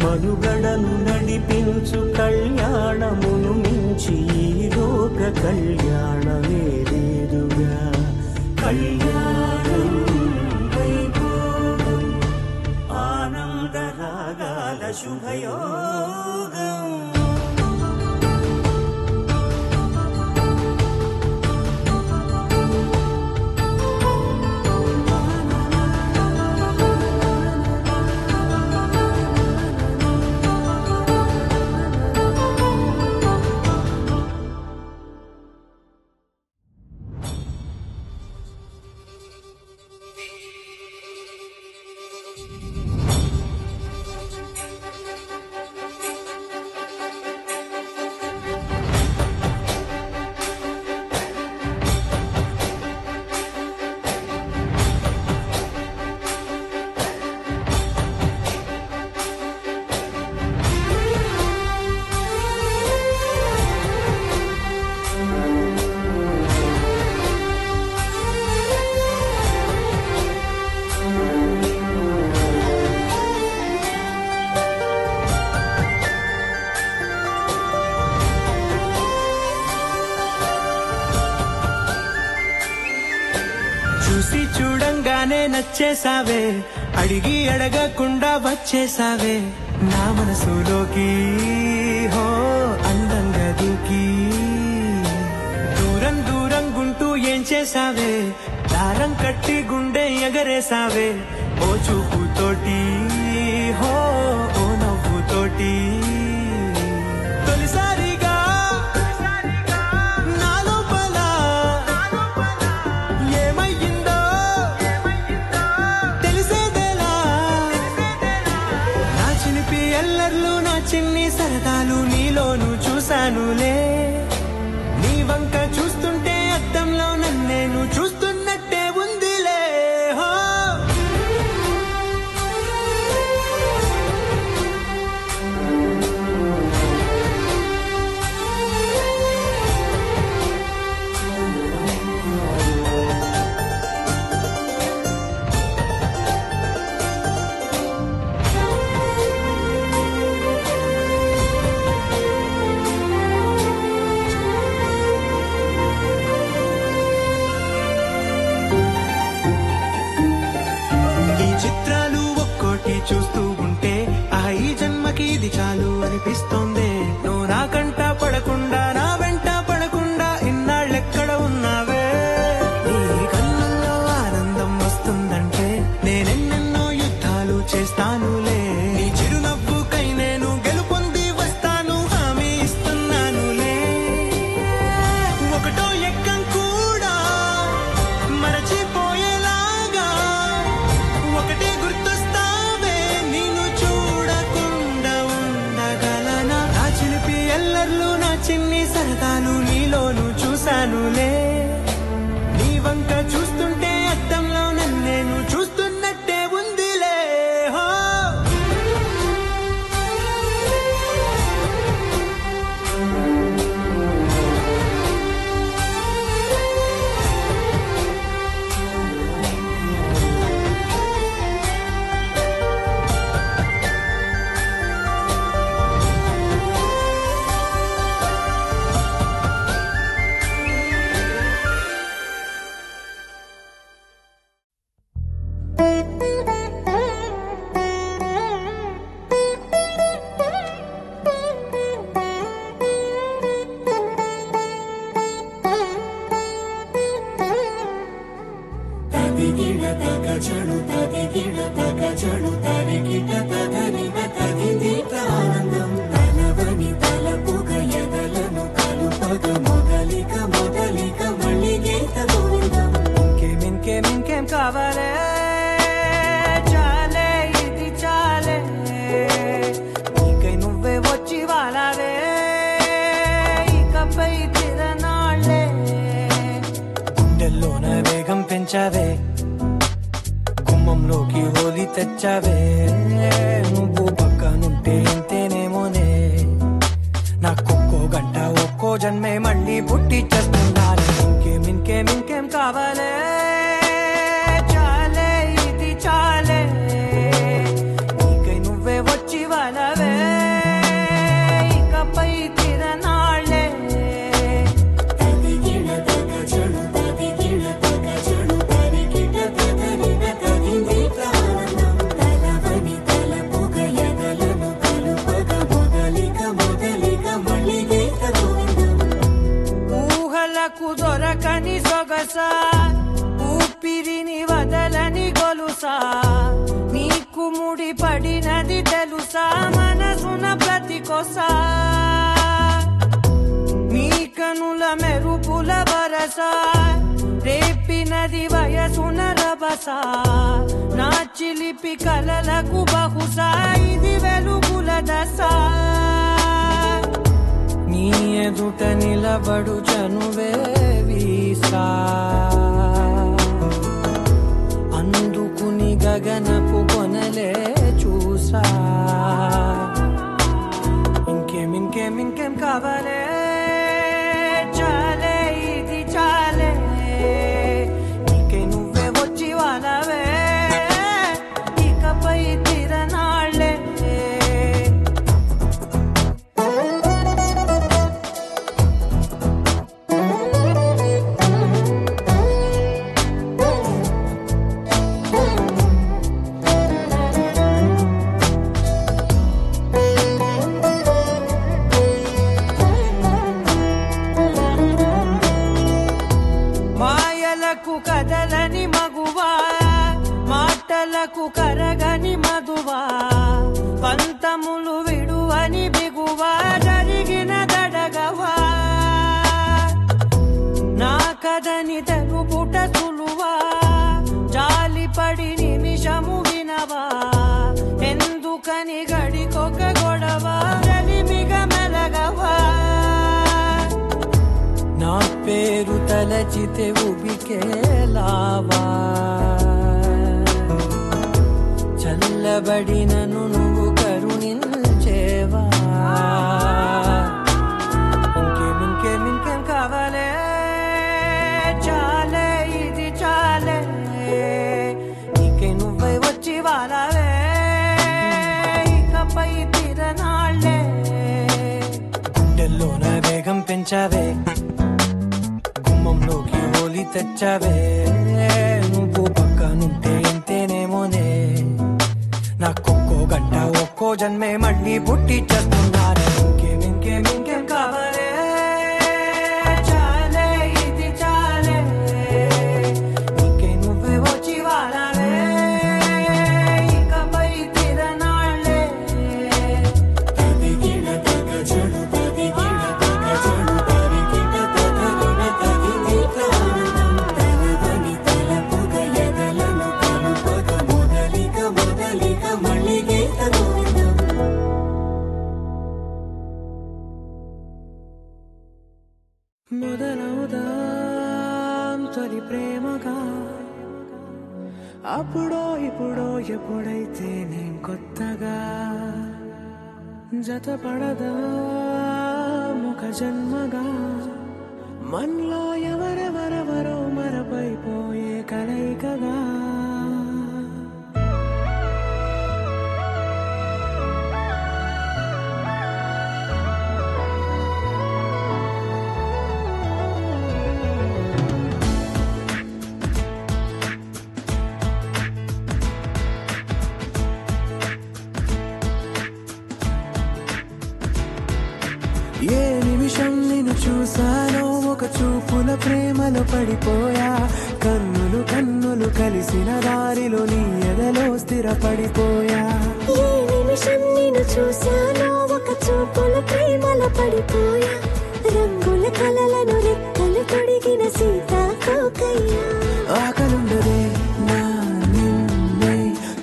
Speaker 6: మనుగడను నడిపించు కళ్యాణమును మించి ఈ లోక కళ్యాణమే లేదుగా కళ్యాణం వైభోగం ఆనందరాగాల శుభయోగం
Speaker 4: చూసి చూడంగానే నచ్చేసావే అడిగి అడగకుండా వచ్చేసావే నా మనసులోకి హో అందంగా దూకి దూరం దూరం గుంటూ ఏం చేసావే దారం కట్టి గుండె ఎగరేసావే ఓ చూపుతోటి హో ఓ నవ్వుతోటి తొలిసారిగా నా లోపల ఏమయ్యిందో తెలిసేదేలా నా చిలిపి ఎల్లర్లు నా చిన్ని సరదాలు నీలోను చూశానులే నీ వంక చూస్తుంటే అద్దంలో నన్నేను చూస్తున్నట్టే ఉందిలే హో చూస్తూ ఉంటే ఈ జన్మకి ఇది చాలు అనిపిస్తోంది నువ్వు నా కంట పడకుండా నా వెంట పడకుండా ఇన్నాళ్ళెక్కడ ఉన్నావే నీ కళ్ళల్లో ఆనందం వస్తుందంటే నేనెన్నెన్నో యుద్ధాలు చేస్తానులే నీ చిరునవ్వుకై నేను గెలుపొంది వస్తాను హామీ ఇస్తున్నానులే ఒకటో ఎక్కం కూడా మరచిపోయేలాగా ఒకటే గుర్తొస్తా చిన్ని సరదాలు నీలోను చూశానులే నీ వంక చూస్తుంటే అద్దంలో నన్నేను చూస్తున్నట్టే ఉందిలే హో ఇంకేం కావాలే చాలే ఇది చాలే నీకై నువ్వే వచ్చి వాలావే ఇకపై తిరనాళ్ళే గుండెల్లోన వేగం పెంచావే గుమ్మంలోకి హోలీ తెచ్చావే నువ్వు పక్కనుంటే ఇంతేనేమోనే నాకొక్కో గంట ఒక్కో జన్మే మళ్ళీ పుట్టి చేస్తున్నాను ఇంకేం కావాలే చాలే ఇది చాలే నీకై నువ్వే వచ్చి వాలవే ఇకపై తిరనాళ్ళే ఊహలకు దొరకని సొగసా ఊపిరిని వదలని గొలుసా నీకు ముడి పడినది తెలుసా మనసున ప్రతి కొసా నీ కనుల మెరుపుల వరసా రేపినది వయసున రభసా నా చిలిపి కలలకు బహుశా ఇది వెలుగుల దశ నీ ఎదుట నిలబడు చనువే వీసా అందుకుని గగనపు కొనలే చూసా ఇంకేం కావాలే చాలే ఇది చాలే నీకై నువ్వే వచ్చి వాలవే ఇకపై తిరనాళ్ళే కదలని మగువా మాటలకు కరగని మధువా పంతములు విడువని బిగువా జరిగిన దడగవా నా కదని తెలుపుట సులువా జాలిపడి నిమిషము వినవా ఎందుకని గడికొక గొడవ చితే ఉబికే లావా చల్లబడినను నువ్వు కరుణించేవా ఇంకేం కావాలే చాలే ఇది చాలే నీకే నువ్వై వచ్చి వారావే ఇకపై తిరనాళ్ళే గుండెల్లోన వేగం పెంచావే గుమ్మంలోకి హోలీ తెచ్చావే నువ్వు పక్కనుంటే ఎంతేనేమోనే నాకొక్కో గంట ఒక్కో జన్మే మళ్ళీ పుట్టి చేస్తున్నాను ఇంకేం కావాలే చాలే ఇది చాలే నీకే నువ్వే వచ్చి వారాలే ఇకపై తిరనాళ్ళే తదిగిన తగ జడు తదిగిన తగ జడు తరిగిన తగగిన తగిది ప్రాణం తనదని తలపుగ ఎదలను కలుపగ మొదలిక మళ్ళీ గీత గోవిందం మొదలవుదాం తొలి ప్రేమగా అప్పుడో ఇప్పుడో ఎప్పుడైతే నేను కొత్తగా జతపడదా ముఖ జన్మగా మనలో ఎవరెవరెవరో మరపైపోయే కలయికగా ఏ నిమిషం నిన్ను చూసానో ఒక చూపుల ప్రేమలో పడిపోయా కన్నులు కలిసిన దారిలో నీ ఎదలో స్థిరపడిపోయా
Speaker 5: ఏ నిమిషం నిన్ను చూశానో ఒక చూపుల ప్రేమలో పడిపోయా రంగుల కలలను రెక్కలు తొడిగిన సీతాకోకయ్యా
Speaker 4: ఆకలుండదే నా నిన్నే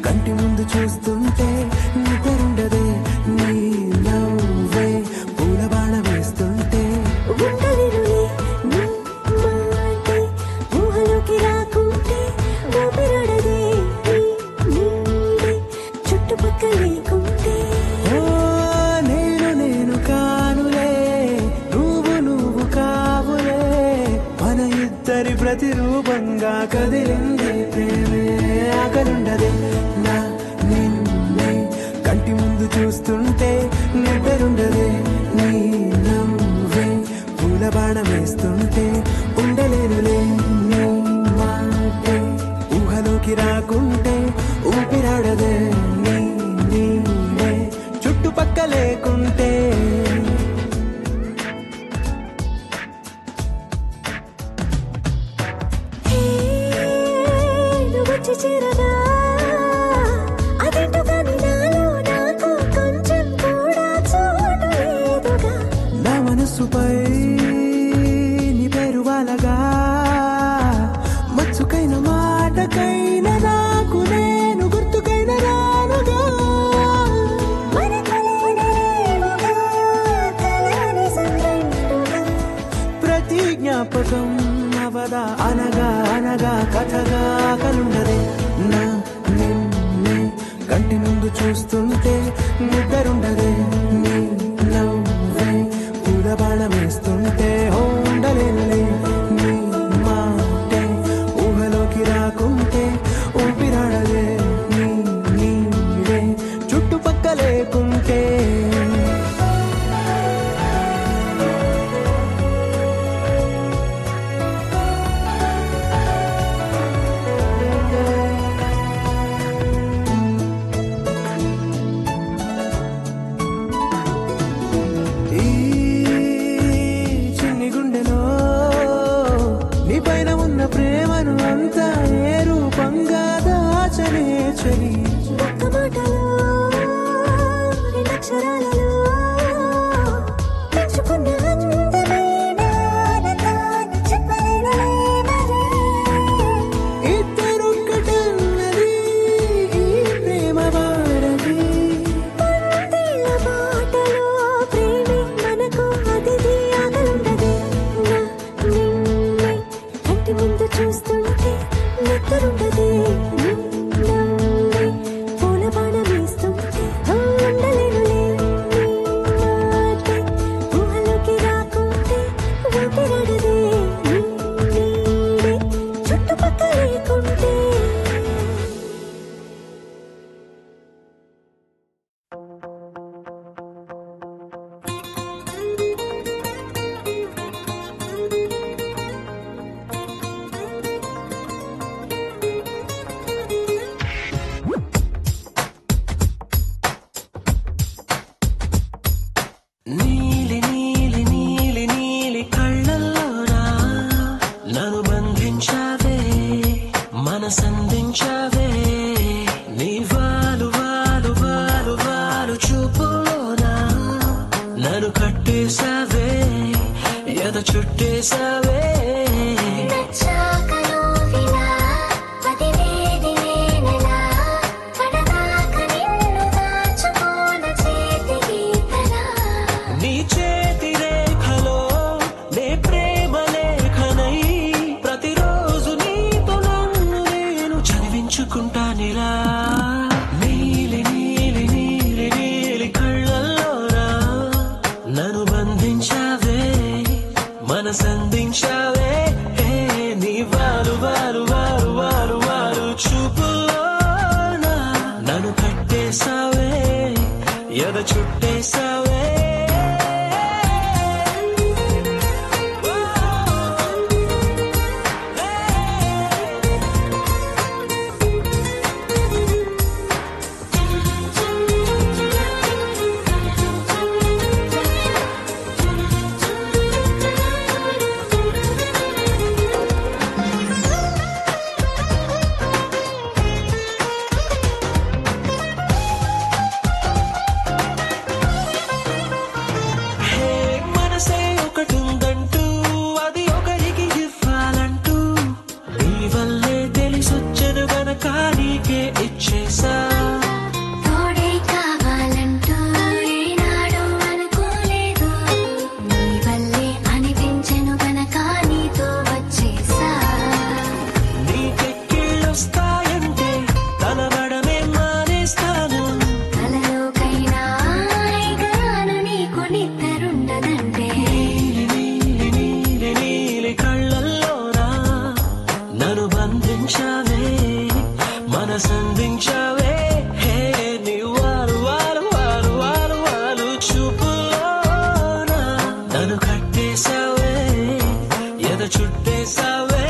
Speaker 4: కంటి ముందు చూస్తుంటే నిద్రుండదే నీ నవ్వే పూల బాణ వేస్తుంటే
Speaker 5: ఉండలేనులే నీ మాటే ఊహలోకి రాకుంటే ఊపిరాడదే నీ నీడే చుట్టుపక్కల లేకుంటే
Speaker 4: ఓ నేను కానులే నువ్వు కావులే మన ఇద్దరి ప్రతిరూపంగా కదిలిందే ప్రేమే ఆకలుండదే నా నిన్నే కంటి ముందు చూస్తుంటే నిద్రుండదే నీ నవ్వే పూల బాణం వేస్తుంటే ఉండలేనులే నీ మాటే ఊహలోకి రాకుంటే ఊపిరాడదే నీ నీడే చుట్టుపక్క లేకుంటే
Speaker 5: నువ్వు వచ్చి చేరగా అదేంటో కానీ నాలో నాకు కొంచెం కూడా చోటు లేదుగా
Speaker 4: నా మనసుపై నీ పేరు వాలగా మచ్చుకైన మాటకైన నాకు నేను గుర్తుకైన రానుగా
Speaker 5: మన కలవడలేవుగా కలని సంగంటుగా
Speaker 4: ప్రతి జ్ఞాపకం అవదా అనగా కథగా కలుండదే నా నిన్నే కంటి ముందు చూస్తుంటే నిద్రుండదే నీ నవ్వే పూల బాణం వేస్తుంటే ఉండలేనులే నీ మాటే ఊహలోకి రాకుంటే ఊపిరాడదే నీ నీడే చుట్టుపక్క లేకుంటే ఈ చిన్ని గుండెలో నీ పైన ఉన్న ప్రేమను అంతా ఏ రూపంగా దాచనే చలి
Speaker 5: ఒక్క మాటలో రెండక్షరాలలో పెంచుకున్న అందమైన ఆనందాన్ని చెప్పలేనులే మరి.
Speaker 4: ఇద్దరొక్కటన్నది ఈ ప్రేమ వాడది
Speaker 5: పందిళ్ళ బాటలో ప్రేమే మనకు అతిథి ఆగలుండదే నా నిన్నే
Speaker 4: చుట్టేసావే
Speaker 5: నచ్చాక నువ్విలా వదిలేది నేనెలా కడదాక నిన్ను దాచుకోన చేతి గీతలా
Speaker 4: నీ చేతి రేఖలో నే ప్రేమ లేఖనై ప్రతిరోజు నీతో నన్ను నేను చదివించుకుంటానిలా నీలి నీలి నీలి నీలి కళ్ళల్లోనా నన్ను బంధించావే మనసందించావే నీ వారు వారు వారు వారు వారు చూపులోనా నన్ను కట్టేసావే ఎద చుట్టేసావే మనసే ఒకటుందంటూ అది ఒకరికి ఇవ్వాలంటూ నీ వల్లే తెలిసొచ్చను గనక నీకే ఇచ్చేసా
Speaker 5: తోడే కావాలంటూ ఏనాడు అనుకోలేదు నీ వల్లే అనిపించెను గనక నీతో వచ్చేసా
Speaker 4: నీకెక్కిళ్ళొస్తాయంటే తలబడమే మానేస్తాను
Speaker 5: కలలోకైనా ఎగరాను నీకు నిద్రుండదంటే
Speaker 4: నీలి నీలి నీలి నీలి కళ్ళల్లోనా నన్ను బంధించావే మనసందించావే నీ వారు వారు వారు వారు వారు చూపులోనా నన్ను కట్టేసావే ఎద చుట్టేసావే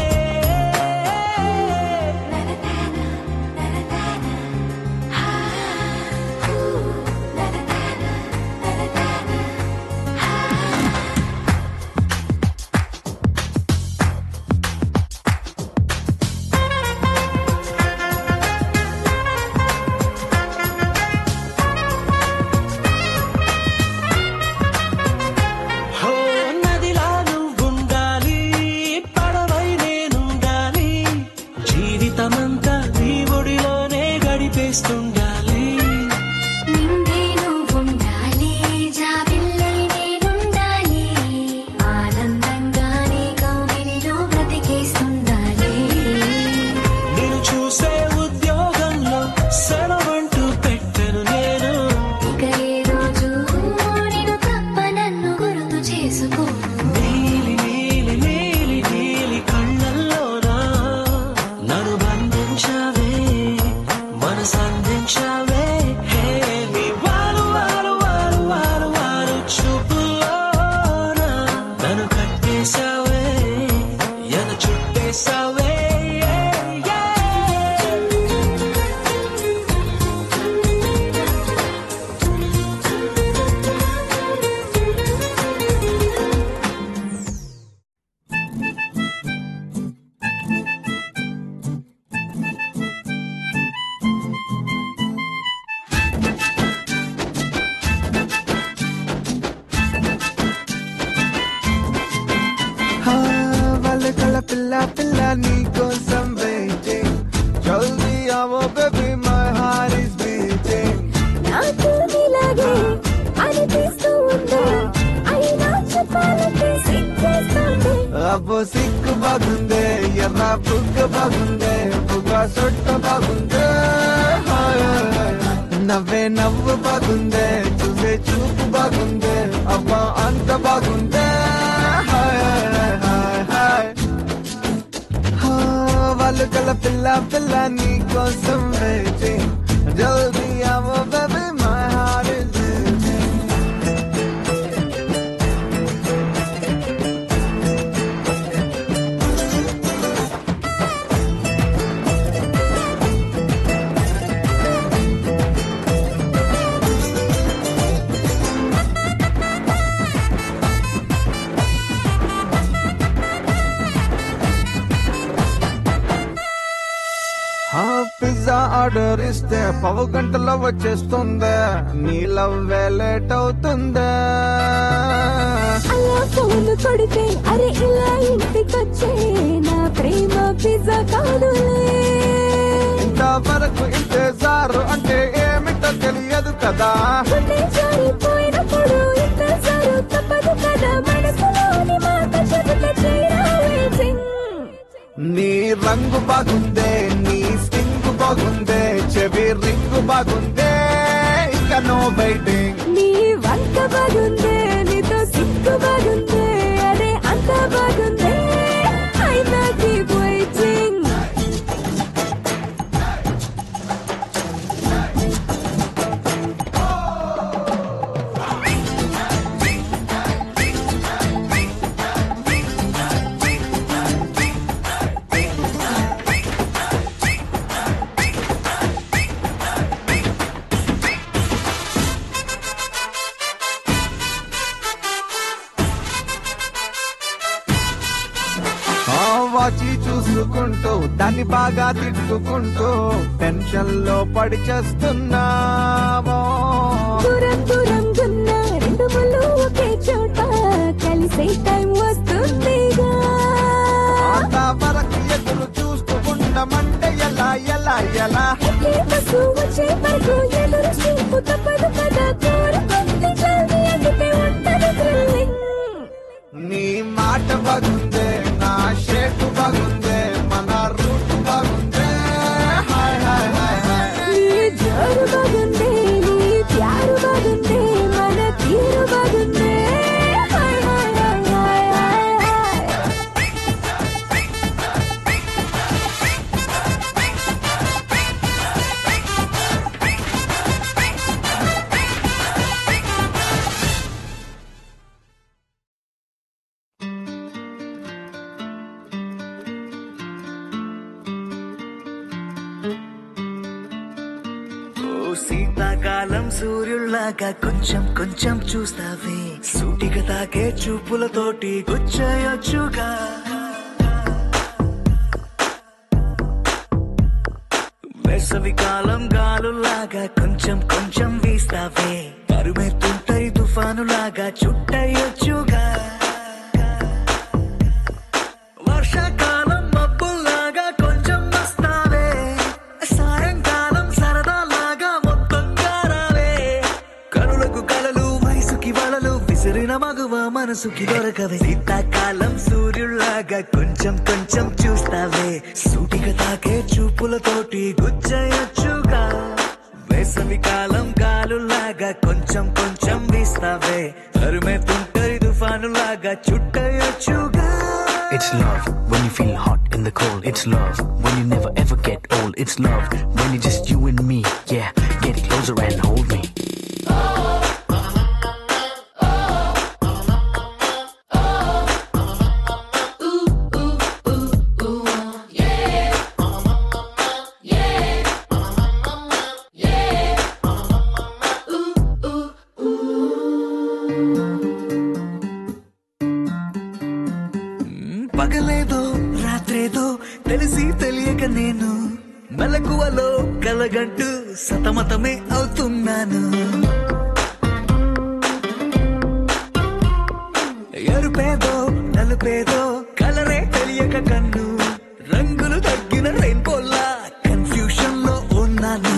Speaker 4: హో నదిలా నువ్వుండాలి పడవై నేనుండాలి జీవితమంతా నీ ఒడిలోనే గడిపేస్తుండాలి
Speaker 5: నిండే నువ్వుండాలి జాబిల్లై నేనుండాలి ఆనందంగా నీ కౌగిలిలో బ్రతికేస్తుండాలి
Speaker 4: నేను చూసే ఉద్యోగంలో సెలవంటూ పెట్టను నేను
Speaker 5: ఇక ఏ రోజు నిన్ను తప్ప నన్ను గుర్తు చేసుకో
Speaker 4: నీలి నీలి నీలి నీలి కళ్ళల్లోనా నన్ను బంధించావే మనసందించావే నీ వారు వారు వారు వారు వారు చూపులోనా నన్ను కట్టేసావే ఎద చుట్టేసావే
Speaker 8: వాళ్ళ పిల్ల పిల్ల నీ కోసం వెయిటింగ్ జల్దీ ఆవో baby my heart is beating
Speaker 5: నాకు ఇలాగే అనిపిస్తూ ఉందా అయినా చెప్పాలంటే సిగ్గేస్తుంది
Speaker 8: అబ్బో సిక్కు బాగుందే ఎర్ర బుగ్గ బాగుందే బుగ్గ సొట్ట బాగుందే హాయ్ హాయ్. నవ్వే నవ్వు బాగుందే చూసే చూపు బాగుందే అబ్బా అంత బాగుందే హాయ్ హాయ్ హాయ్ హాయ్. వాళ్ళు కల పిల్ల పిల్ల నీ కోసం వెయిటింగ్ జల్దీ ఆవో baby my heart is beating pizza order ఇస్తే పావు గంటలో వచ్చేస్తుందే నీ లవ్వే లేట్ అవుతుందే
Speaker 5: అలా ఫోన్ కొడితే అరే ఇలా ఇంటికొచ్చే నా ప్రేమ పిజ్జా కాదులే
Speaker 8: ఇంతవరకు ఇంతేసారు అంటే ఏమిటో తెలియదు కదా
Speaker 5: గుండె జారిపోయినప్పుడు ఇంతసారు తప్పదు కదా మనసులోని మాట చెబితే చేరావే జింగ్
Speaker 8: నీ రంగు బాగుందే నీ స్టింగ్ బాగుందే చెవి రింగు బాగుందే ఇక నో బైటింగ్
Speaker 5: నీ వంట బాగుందే నీతో సిగ్గు బాగుందే అరే అంత బాగుందే అయినా కీప్ వెయిటింగ్
Speaker 8: వాచి చూసుకుంటూ దాన్ని బాగా తిట్టుకుంటూ టెన్షన్ లో పడి చేస్తున్నావో
Speaker 5: దూరం దూరం గున్న రెండు ముళ్ళు ఒకే చోట కలిసే టైం వస్తుందిగా
Speaker 8: అంతవరకు ఎదురు చూస్తూ ఉండమంటే ఎలా ఎలా ఎలా
Speaker 5: ఎక్కే బస్సు వచ్చే వరకు ఎదురు చూపు తప్పదు కదా కోరుకుంది జల్దీ అందుకే ఉంటది థ్రిల్లింగ్
Speaker 8: నీ మాట బాగుందే నా షేప్ బాగుందే మన రూట్ బాగుందే హాయ్ హాయ్ హాయ్ హాయ్
Speaker 5: నీ జోరు బాగుందే నీ ప్యారు బాగుందే మన తీరు బాగుందే hi hi hi hi hi
Speaker 4: శీతాకాలం సూర్యుల్లాగా కొంచెం కొంచెం చూస్తావే సూటిగా తాకే చూపులతోటి గుచ్చేయొచ్చుగా వేసవి కాలం గాలులాగా కొంచెం కొంచెం వీస్తావే పరుమెత్తుంటై తుఫానులాగా చుట్టయొచ్చుగా వర్షాకాలం మబ్బుల్లాగా కొంచెం వస్తావే సాయంకాలం సరదాలాగా మొత్తంగా రావే కనులకు కలలు వయసుకి వలలు విసిరిన మగువ మనసుకి దొరకవే శీతాకాలం సూర్యుల్లాగా కొంచెం కొంచెం చూస్తావే సూటిగా తాకే చూపులతోటి గుచ్చేయొచ్చుగా వేసవి కాలం గాలులాగా కొంచెం కొంచెం వీస్తావే తరుమెత్తుంటరి తుఫానులాగా చుట్టయొచ్చుగా
Speaker 9: It's love when you feel hot in the cold. It's love when you never ever get old. It's love when it's just you and me. Yeah, get closer and hold me.
Speaker 4: పగలేదో రాత్రేదో తెలిసి తెలియక నేను మెలకువలో కలగంటూ సతమతమే అవుతున్నాను ఎరుపేదో నలుపేదో కలరే తెలియక కన్ను రంగులు తగ్గిన రెయిన్బోలా confusion లో ఉన్నాను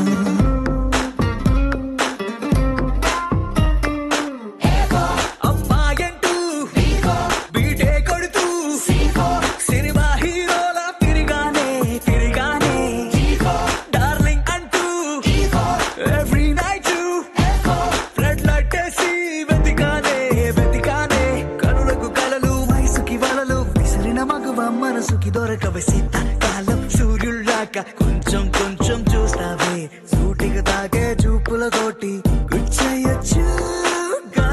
Speaker 4: అమ్మాయంటూ బీటే కొడుతూ సినిమా హీరోలా తిరిగానే తిరిగానే డార్లింగ్ అంటూ ఎవ్రీ నైట్ ఫ్లడ్ లైట్ వేసి వెతికానే వెతికానే కనులకు కలలు వయసుకి వలలు విసిరిన మగువ మనసుకి దొరకవే శీతాకాలం సూర్యుల్లాగా కొంచెం కొంచెం చూస్తావే సూటిగా తాగే చూపులతోటి గుచ్చేయొచ్చుగా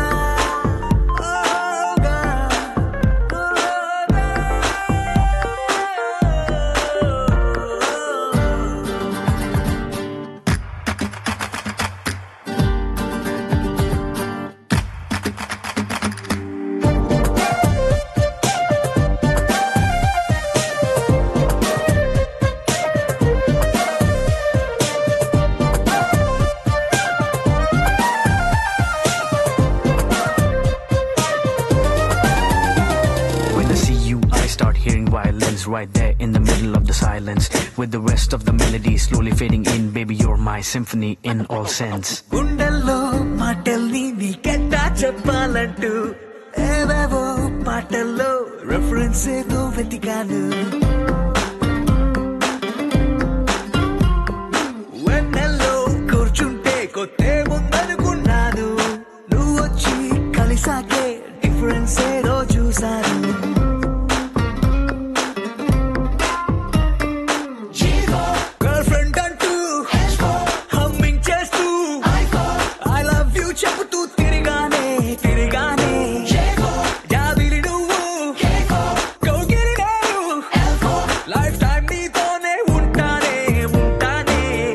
Speaker 9: right there in the middle of the silence, with the rest of the melody slowly fading in. Baby, you're my symphony in all sense.
Speaker 4: గుండెల్లో మాటల్ని నీకెట్టా చెప్పాలంటూ ఏవేవో పాటల్లో రెఫరెన్స్ ఏదో వెతికాను. వెన్నెల్లో కూర్చుంటే కొత్తే ముందనుకున్నాను. నువ్వు వచ్చి కలిసాకే డిఫరెన్స్ ఏదో చూశాను. గర్ల్ ఫ్రెండ్ అంటూ హమ్మింగ్ చేస్తూ ఐ లవ్ యూ చెబుతూ తిరిగానే యాదిరి నువ్వు కౌగిలి నేను లైఫ్ టైం నీతోనే ఉంటానే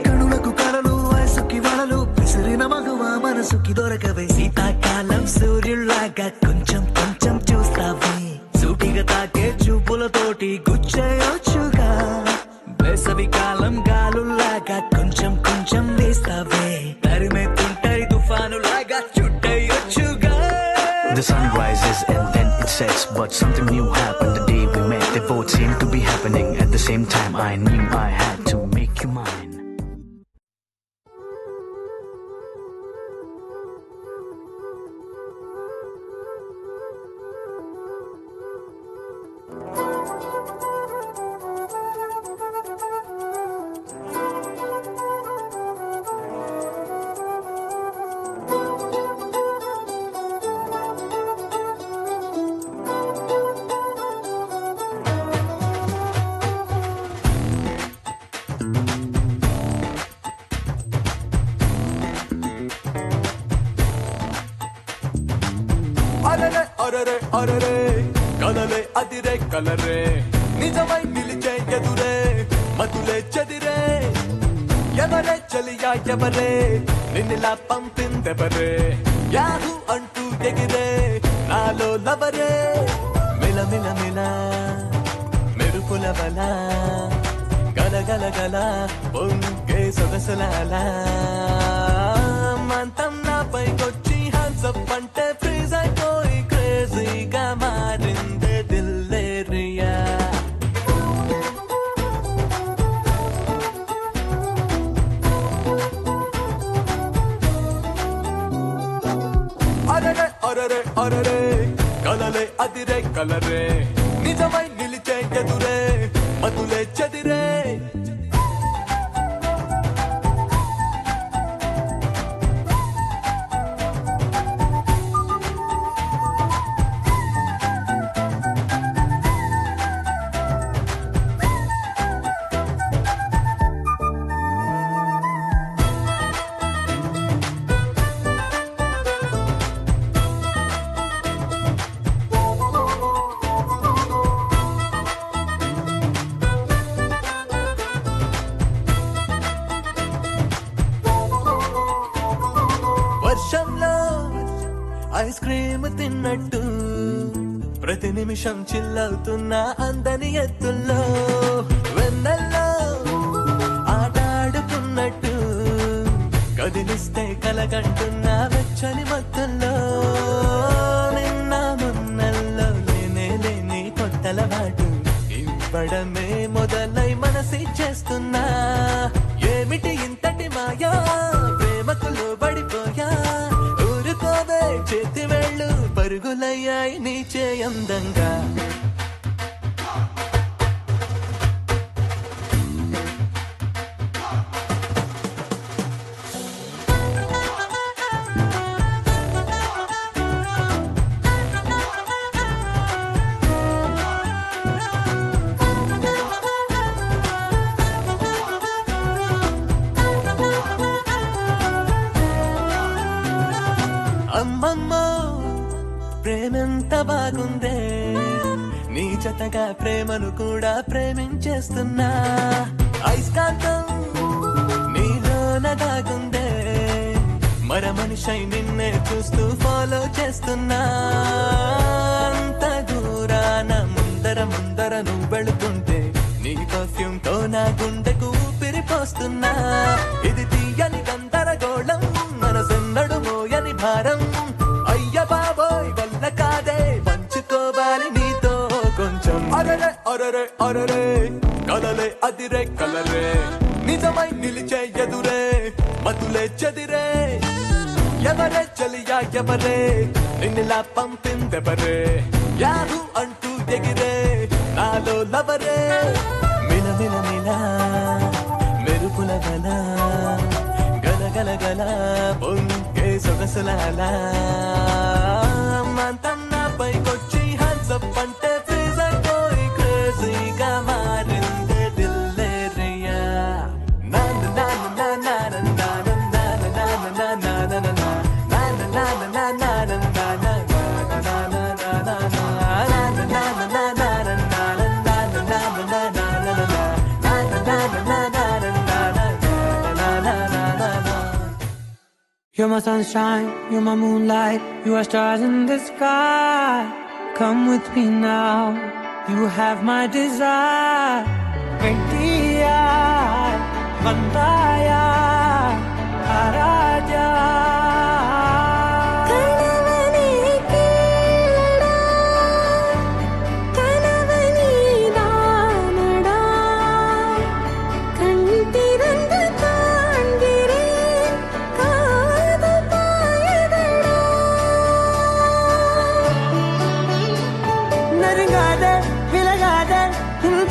Speaker 4: కనులకు కలలు వయసుకి వలలు విసిరిన మగువ మనసుకి దొరకవే. శీతాకాలం సూర్యుల్లాగా కొంచెం చూస్తావే. సూటిగా తాకే చూపులతోటి గుచ్చేయొచ్చుగా. వేసవి కాలం గాలుల్లాగా కొంచెం వేస్తావే. తరిమెత్తుంటాయి తుఫానులాగా చుట్టయొచ్చుగా.
Speaker 9: The sun rises and then it sets, but something new happened the day we met. They both seemed to be happening at the same time. I knew I had to make you mine.
Speaker 4: అరరే కలలే అదిరే కలరే నిజమై నిలిచే ఎదురే మధులే చెదిరే. ఎవరే చలియా ఎవరే నిన్నిలా పంపిందెవరే. Yahoo అంటూ ఎగిరే నాలో లవరే. మిల మెరుపుల వల గల పొంగే సొగసులాల మంతం నాపై కొచ్చి హన్సప్ అంటే ఫ్రీజ్ అయిపోయి క్రేజీగా మారిందే దిల్లేరియా. అరరే కలలే అదిరే కలరే నిజమై నిలిచే ఎదురే మధులే చెదిరే. వర్షంలో ఐస్ క్రీమ్ తిన్నట్టు ప్రతి నిమిషం చిల్లవుతున్నా అందని ఎత్తుల్లో. వెన్నెల్లో ఆటాడుకున్నట్టు కదిలిస్తే కలగంటున్నా వెచ్చని మత్తుల్లో. నిన్న మొన్నల్లో లేని కొత్తలవాటు ఇవ్వడమే మొదలై మనసిచ్చేస్తున్నా. ఏమిటి ఇంతటి మాయా ప్రేమకు లోబడిపోయా. ఊరుకోవే చేతి వేళ్ళు పరుగులయ్యాయి నీచే అందంగా. అమ్మమ్మో ప్రేమెంత బాగుందే. నీ జతగా ప్రేమను కూడా ప్రేమించేస్తున్నా. ఐస్కాంతం నీలోన దాగుందే. మర మనిషై నిన్నే చూస్తూ ఫాలో చేస్తున్నా. అంత దూరాన ముందర నువ్వు వెళుతుంటే నీ పర్ఫ్యూమ్ తో నా గుండెకు ఊపిరిపోస్తున్నా. ఇది తీయని గందరగోళం మనసెన్నడు మోయని భారం. అయ్య బాబోయ్ వల్ల కాదే పంచుకోవాలి నీతో కొంచెం. అరరే అదిరే కలరే నిజమై నిలిచే ఎదురే మధులే చెదిరే ఎవరే చలియా ఎవరే నిన్నలా పంపిందెవరే యారు అంటూ ఎగిరే నాలో లవరే మిల మిల మిల మెరుపుల గల గల గల గల పొంగే సొగసులాలా మంతం నాపైకొచ్చి హన్సప్ అంటే ఫ్రీజ్ అయిపోయి క్రేజీగా మారిందే దిల్లేరియా నాన్న నాన్న నాన్న నాన్న
Speaker 10: You're my sunshine, you're my moonlight, you are stars in the sky. Come with me now, you have my desire. Vendiya, Bandaya, Araja.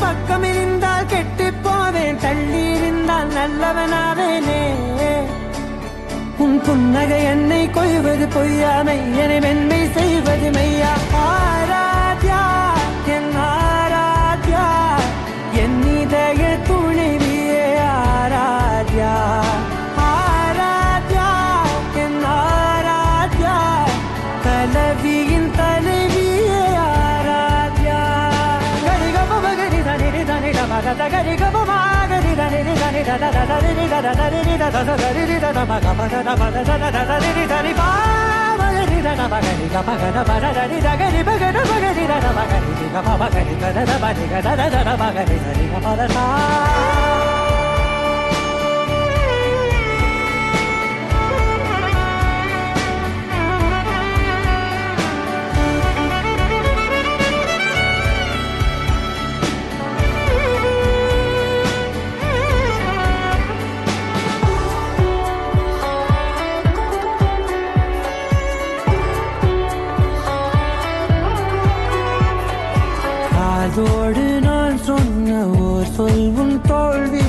Speaker 10: பக்கமிருந்தால் கெட்டுப் போவேன் தள்ளியிருந்தால் நல்லவனாவேனே உன் புன்னகை என்னை கொய்வது பொய்யாமை என்னை மென்மை செய்வது மெய்யா ஆராத்யா என் ஆராத்யா என் இதய துணைவியே ஆராத்யா ஆராத்யா என் Aradhya கலவியின் தலைவியே Aradhya da gari ga ma gari da ni da ni da da da da ni da da da ni da da da da ni da da ma ga ma ga da ma da da da da ni da ni ba ma gari da na ma gari ga ma ga da ma da da ni da gari ba ga da ma gari da na ma gari ga ma ma gari ga da da ma ni ga da da da ma gari da ni ga ma da da அதோடு நான் சொன்ன ஓர் சொல்வும் தோல்வி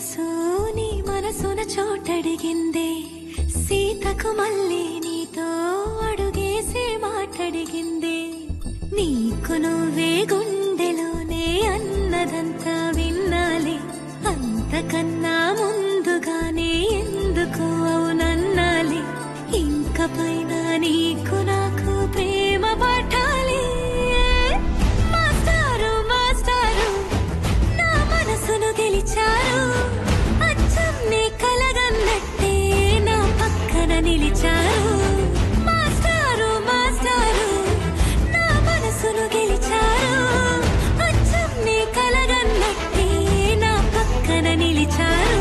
Speaker 5: మనసు నీ మనసున చోటడిగిందే సీతకు మళ్ళీ నీతో అడుగేసి మాటడిగిందే నీకు నువ్వే గుండెలోనే అన్నదంతా విన్నాలి అంతకన్నా ముందుగానే ఎందుకు అవునన్నాలి ఇంక పైన నీకు నాకు ప్రేమ పట్టాలి మాస్టారు మాస్టారు నా మనసును గెలిచారు అచ్చం నీ కలగన్నట్టే నా పక్కన నిలిచారు మాస్టారు మాస్టారు నా మనసును గెలిచారు అచ్చం నీ కలగన్నట్టే నా పక్కన నిలిచారు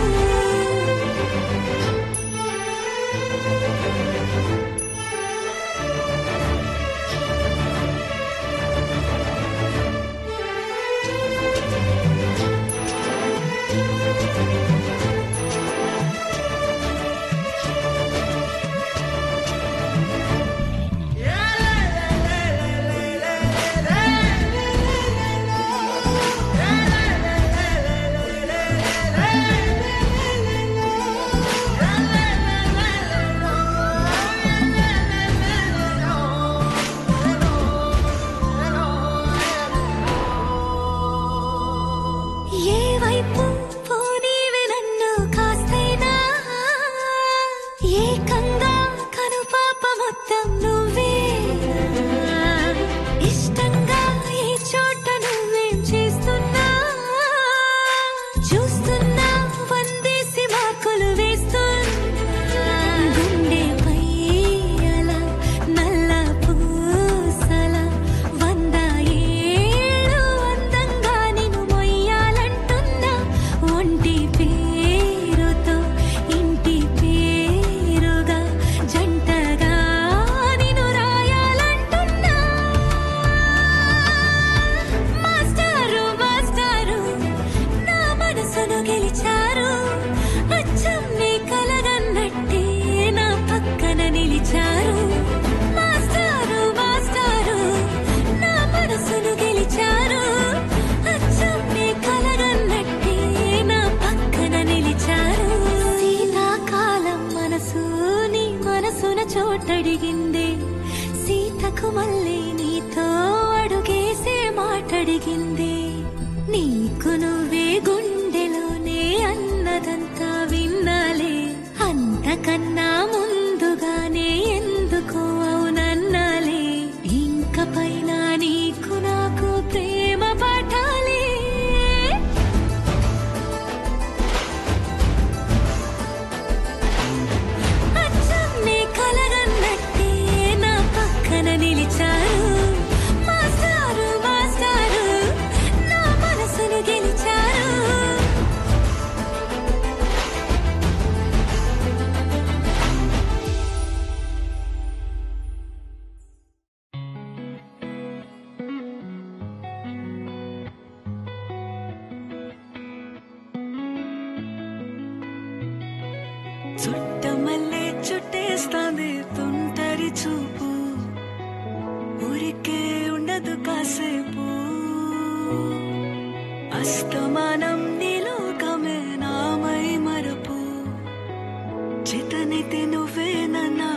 Speaker 5: ఏ వైపు పోనీవి నన్ను కాస్తైనా ఏకంగా కనుపాప మొత్తం నువ్వే ఇష్టంగా ఏ చోట నువ్వేం చేస్తున్నా చూస్తున్నా వందేసి మార్కులు వేస్తున్నా గుండెపై అలా నల్ల పూసల 100 ఏళ్ళు అందంగా నిన్ను మొయ్యాలంటున్నా ఒంటి పేరుతో ఇంటి పేరుగా జంటగా నిన్ను రాయాలంటున్నా మాస్టారు మాస్టారు నా మనసును గెలిచారు అచ్చం నీ కలగన్నట్టే నా పక్కన నిలిచారు మాస్టారు మాస్టారు నా మనసును గెలిచారు అచ్చం నీ కలగన్నట్టే నా పక్కన నిలిచారు శీతాకాలం మనసు నీ మనసున చోటడిగిందే సీతకు మళ్ళీ నీతో అడుగేసే మాటడిగిందే నీకు నువ్వే గుండెలోనే అన్నదంతా విన్నాలే అంతకన్నా ముందుగానే ఎందుకు అవునన్నాలే ఇంక పైన నీకు నాకు ప్రేమ పట్టాలి అచ్చం నీ కలగన్నట్టే నా పక్కన నిలిచారు మాస్టారు మాస్టారు నా మనసును గెలిచారు
Speaker 11: చుట్టమల్లే చుట్టేస్తాంది తుంటరి చూపు ఊరికే ఉండదు కాసేపు అస్తమానం నీలోకమే నామై మరపు చితనితి నువ్వే నన్నా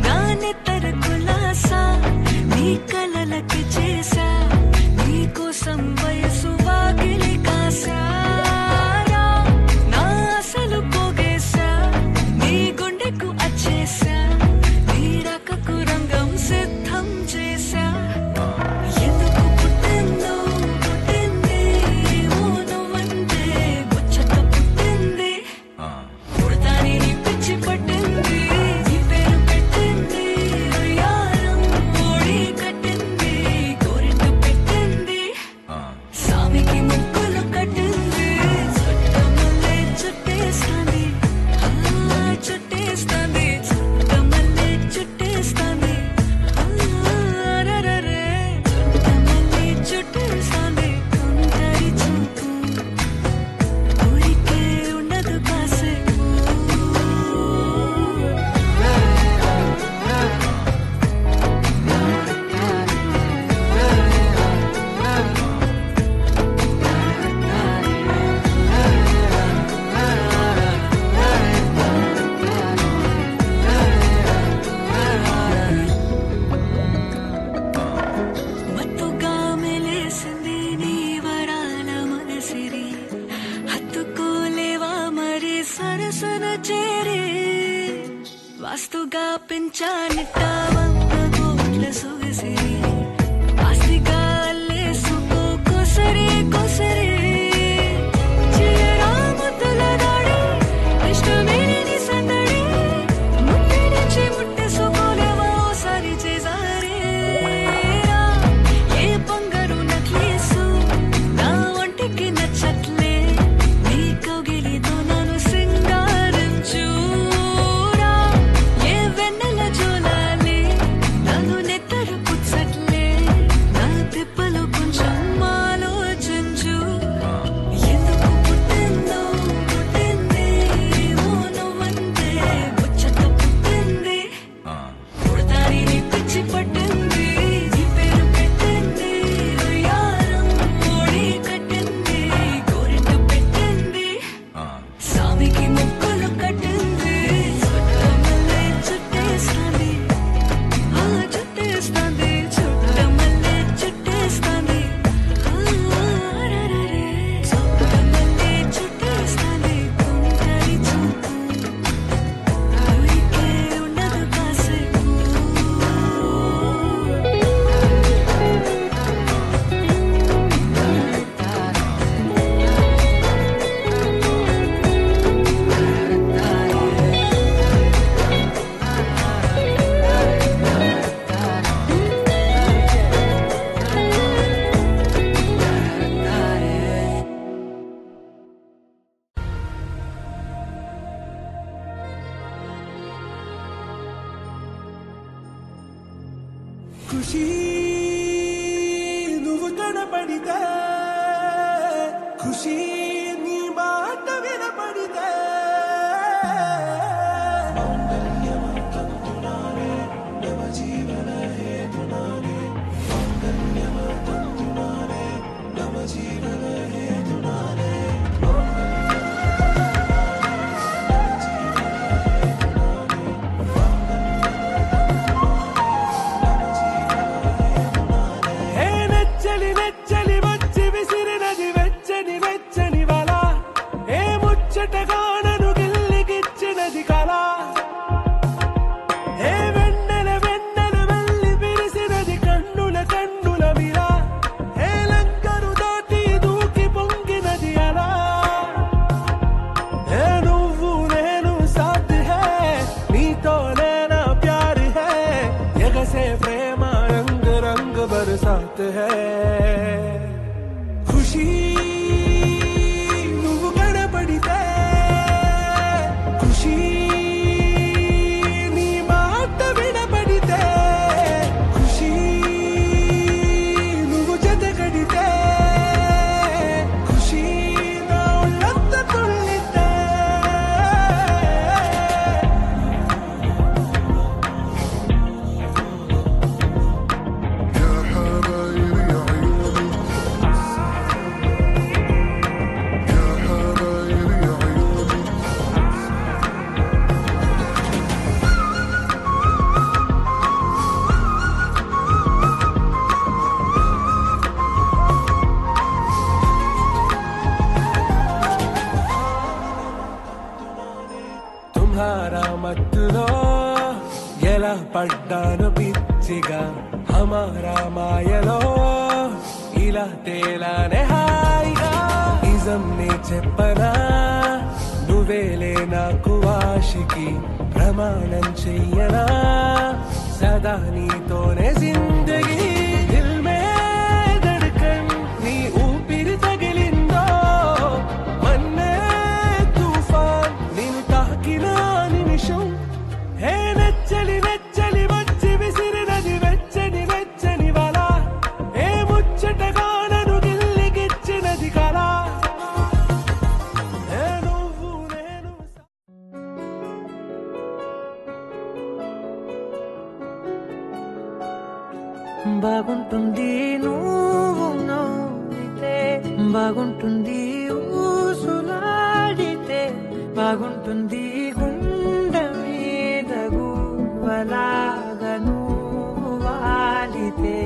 Speaker 11: నా నెత్తర కులాసా నీ కలలకి చేసా నీ కోసం వయసు వాకిలి కాసా నా అసలు పోగేసా నీ గుండెకు అచ్చేసా నీ రకకు రంగం సిద్ధం చేసా ఎందుకు పుట్టిందో పుట్టింది ఓ నువ్వంటే ముచ్చట పుట్టింది ఆస్తిగా అల్లేసుకో కొసరే కొసరే చియరా ముద్దుల దాడి ఇష్టమే నీ సందడి ముట్టి నుంచి ముట్టేసుకోలేవా ఓసారి చేజారే ఏ బంగారు నక్లీసు నా ఒంటికి నచ్చట్లే నీ కౌగిలితో నన్ను సింగారించురా ఏ వెన్నెల జోలాలి నన్ను నెత్తరు పుచ్చట్లే నా తిప్పలు కొంచెం ఆలోచించు ఎందుకు పుట్టిందో పుట్టింది ఏమో నువ్వంటే ముచ్చట పుట్టింది పుడతాని నీ పిచ్చి పట్టింది నీ పేరు పెట్టింది ఉయ్యారం ఓడి కట్టింది గోరింట పెట్టింది స్వామికి ముక్కులు కట్టింది చుట్టమల్లే చుట్టేస్తాంది ఆ చుట్టేస్తాంది చుట్టమల్లే చుట్టేస్తాంది అరరరే చుట్టమల్లే చుట్టేస్తాంది తుంటరి చూపు ఊరికే ఉండదు కాసేపు
Speaker 4: ఖుషి నువ్వు కనపడితే ఖుషి నీ మాట వినపడితే హే నెచ్చలి నెచ్చలి వచ్చి విసిరినది వెచ్చని వెచ్చని వల ఏ ముచ్చటగా నన్ను గిల్లిగిచ్చినది కళ ఏ వెన్నెల వెన్నెల వెళ్ళి విరిసినది కన్నుల కన్నుల విల ఏ లంకను దాటి దూకి పొంగినది అలా ఏ నువ్వు నేను సాథ్ హే నీతోనే నా ప్యార్ హే ఎగసే ప్రేమ రంగ్ రంగ్ బరసాత్ హే ఖుషి నువ్వు కనపడితే ఖుషి నీ మాట వినపడితే ఖుషి నువ్వు జతగడితే ఖుషి నా ఒళ్ళంత తుళ్ళితే తుమ్హారా మత్తులో ఎలా పడ్డాను పిచ్చిగా హమారా మాయలో ఇలా తేలానే హాయిగా నిజం నే చెప్పనా నువ్వేలే నాకు ఆశికి ప్రమాణం చెయ్యనా సదా నీతోనే జిందగీ దిల్ మే ధడ్కన్ నీ ఊపిరి తగిలిందో మన్నే తుఫాన్ నిన్ను తాకిన నిమిషం హే నెచ్చలి నెచ్చలి వచ్చి విసిరినది వెచ్చని వెచ్చని వల ఏ ముచ్చటగా నన్ను గిల్లిగిచ్చినది కళ ఏ నువ్వు నేను
Speaker 10: బాగుంటుంది నువ్వు నవ్వితే బాగుంటుంది ఊసులాడితే బాగుంటుంది గుండె మీద గువ్వలాగా నువ్వు వాలితే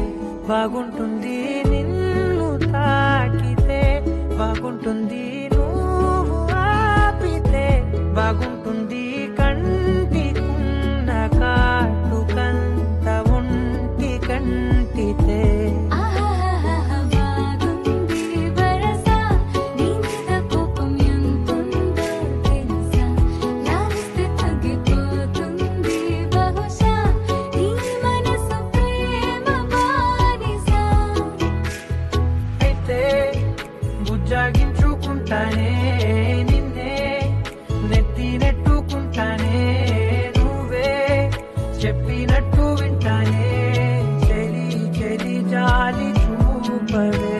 Speaker 10: బాగుంటుంది నిన్ను తాకితే బాగుంటుంది నువ్వు ఆపితే బాగుంటుంది కంటికున్న కాటుకంత ఒంటి కంటి చెప్పవే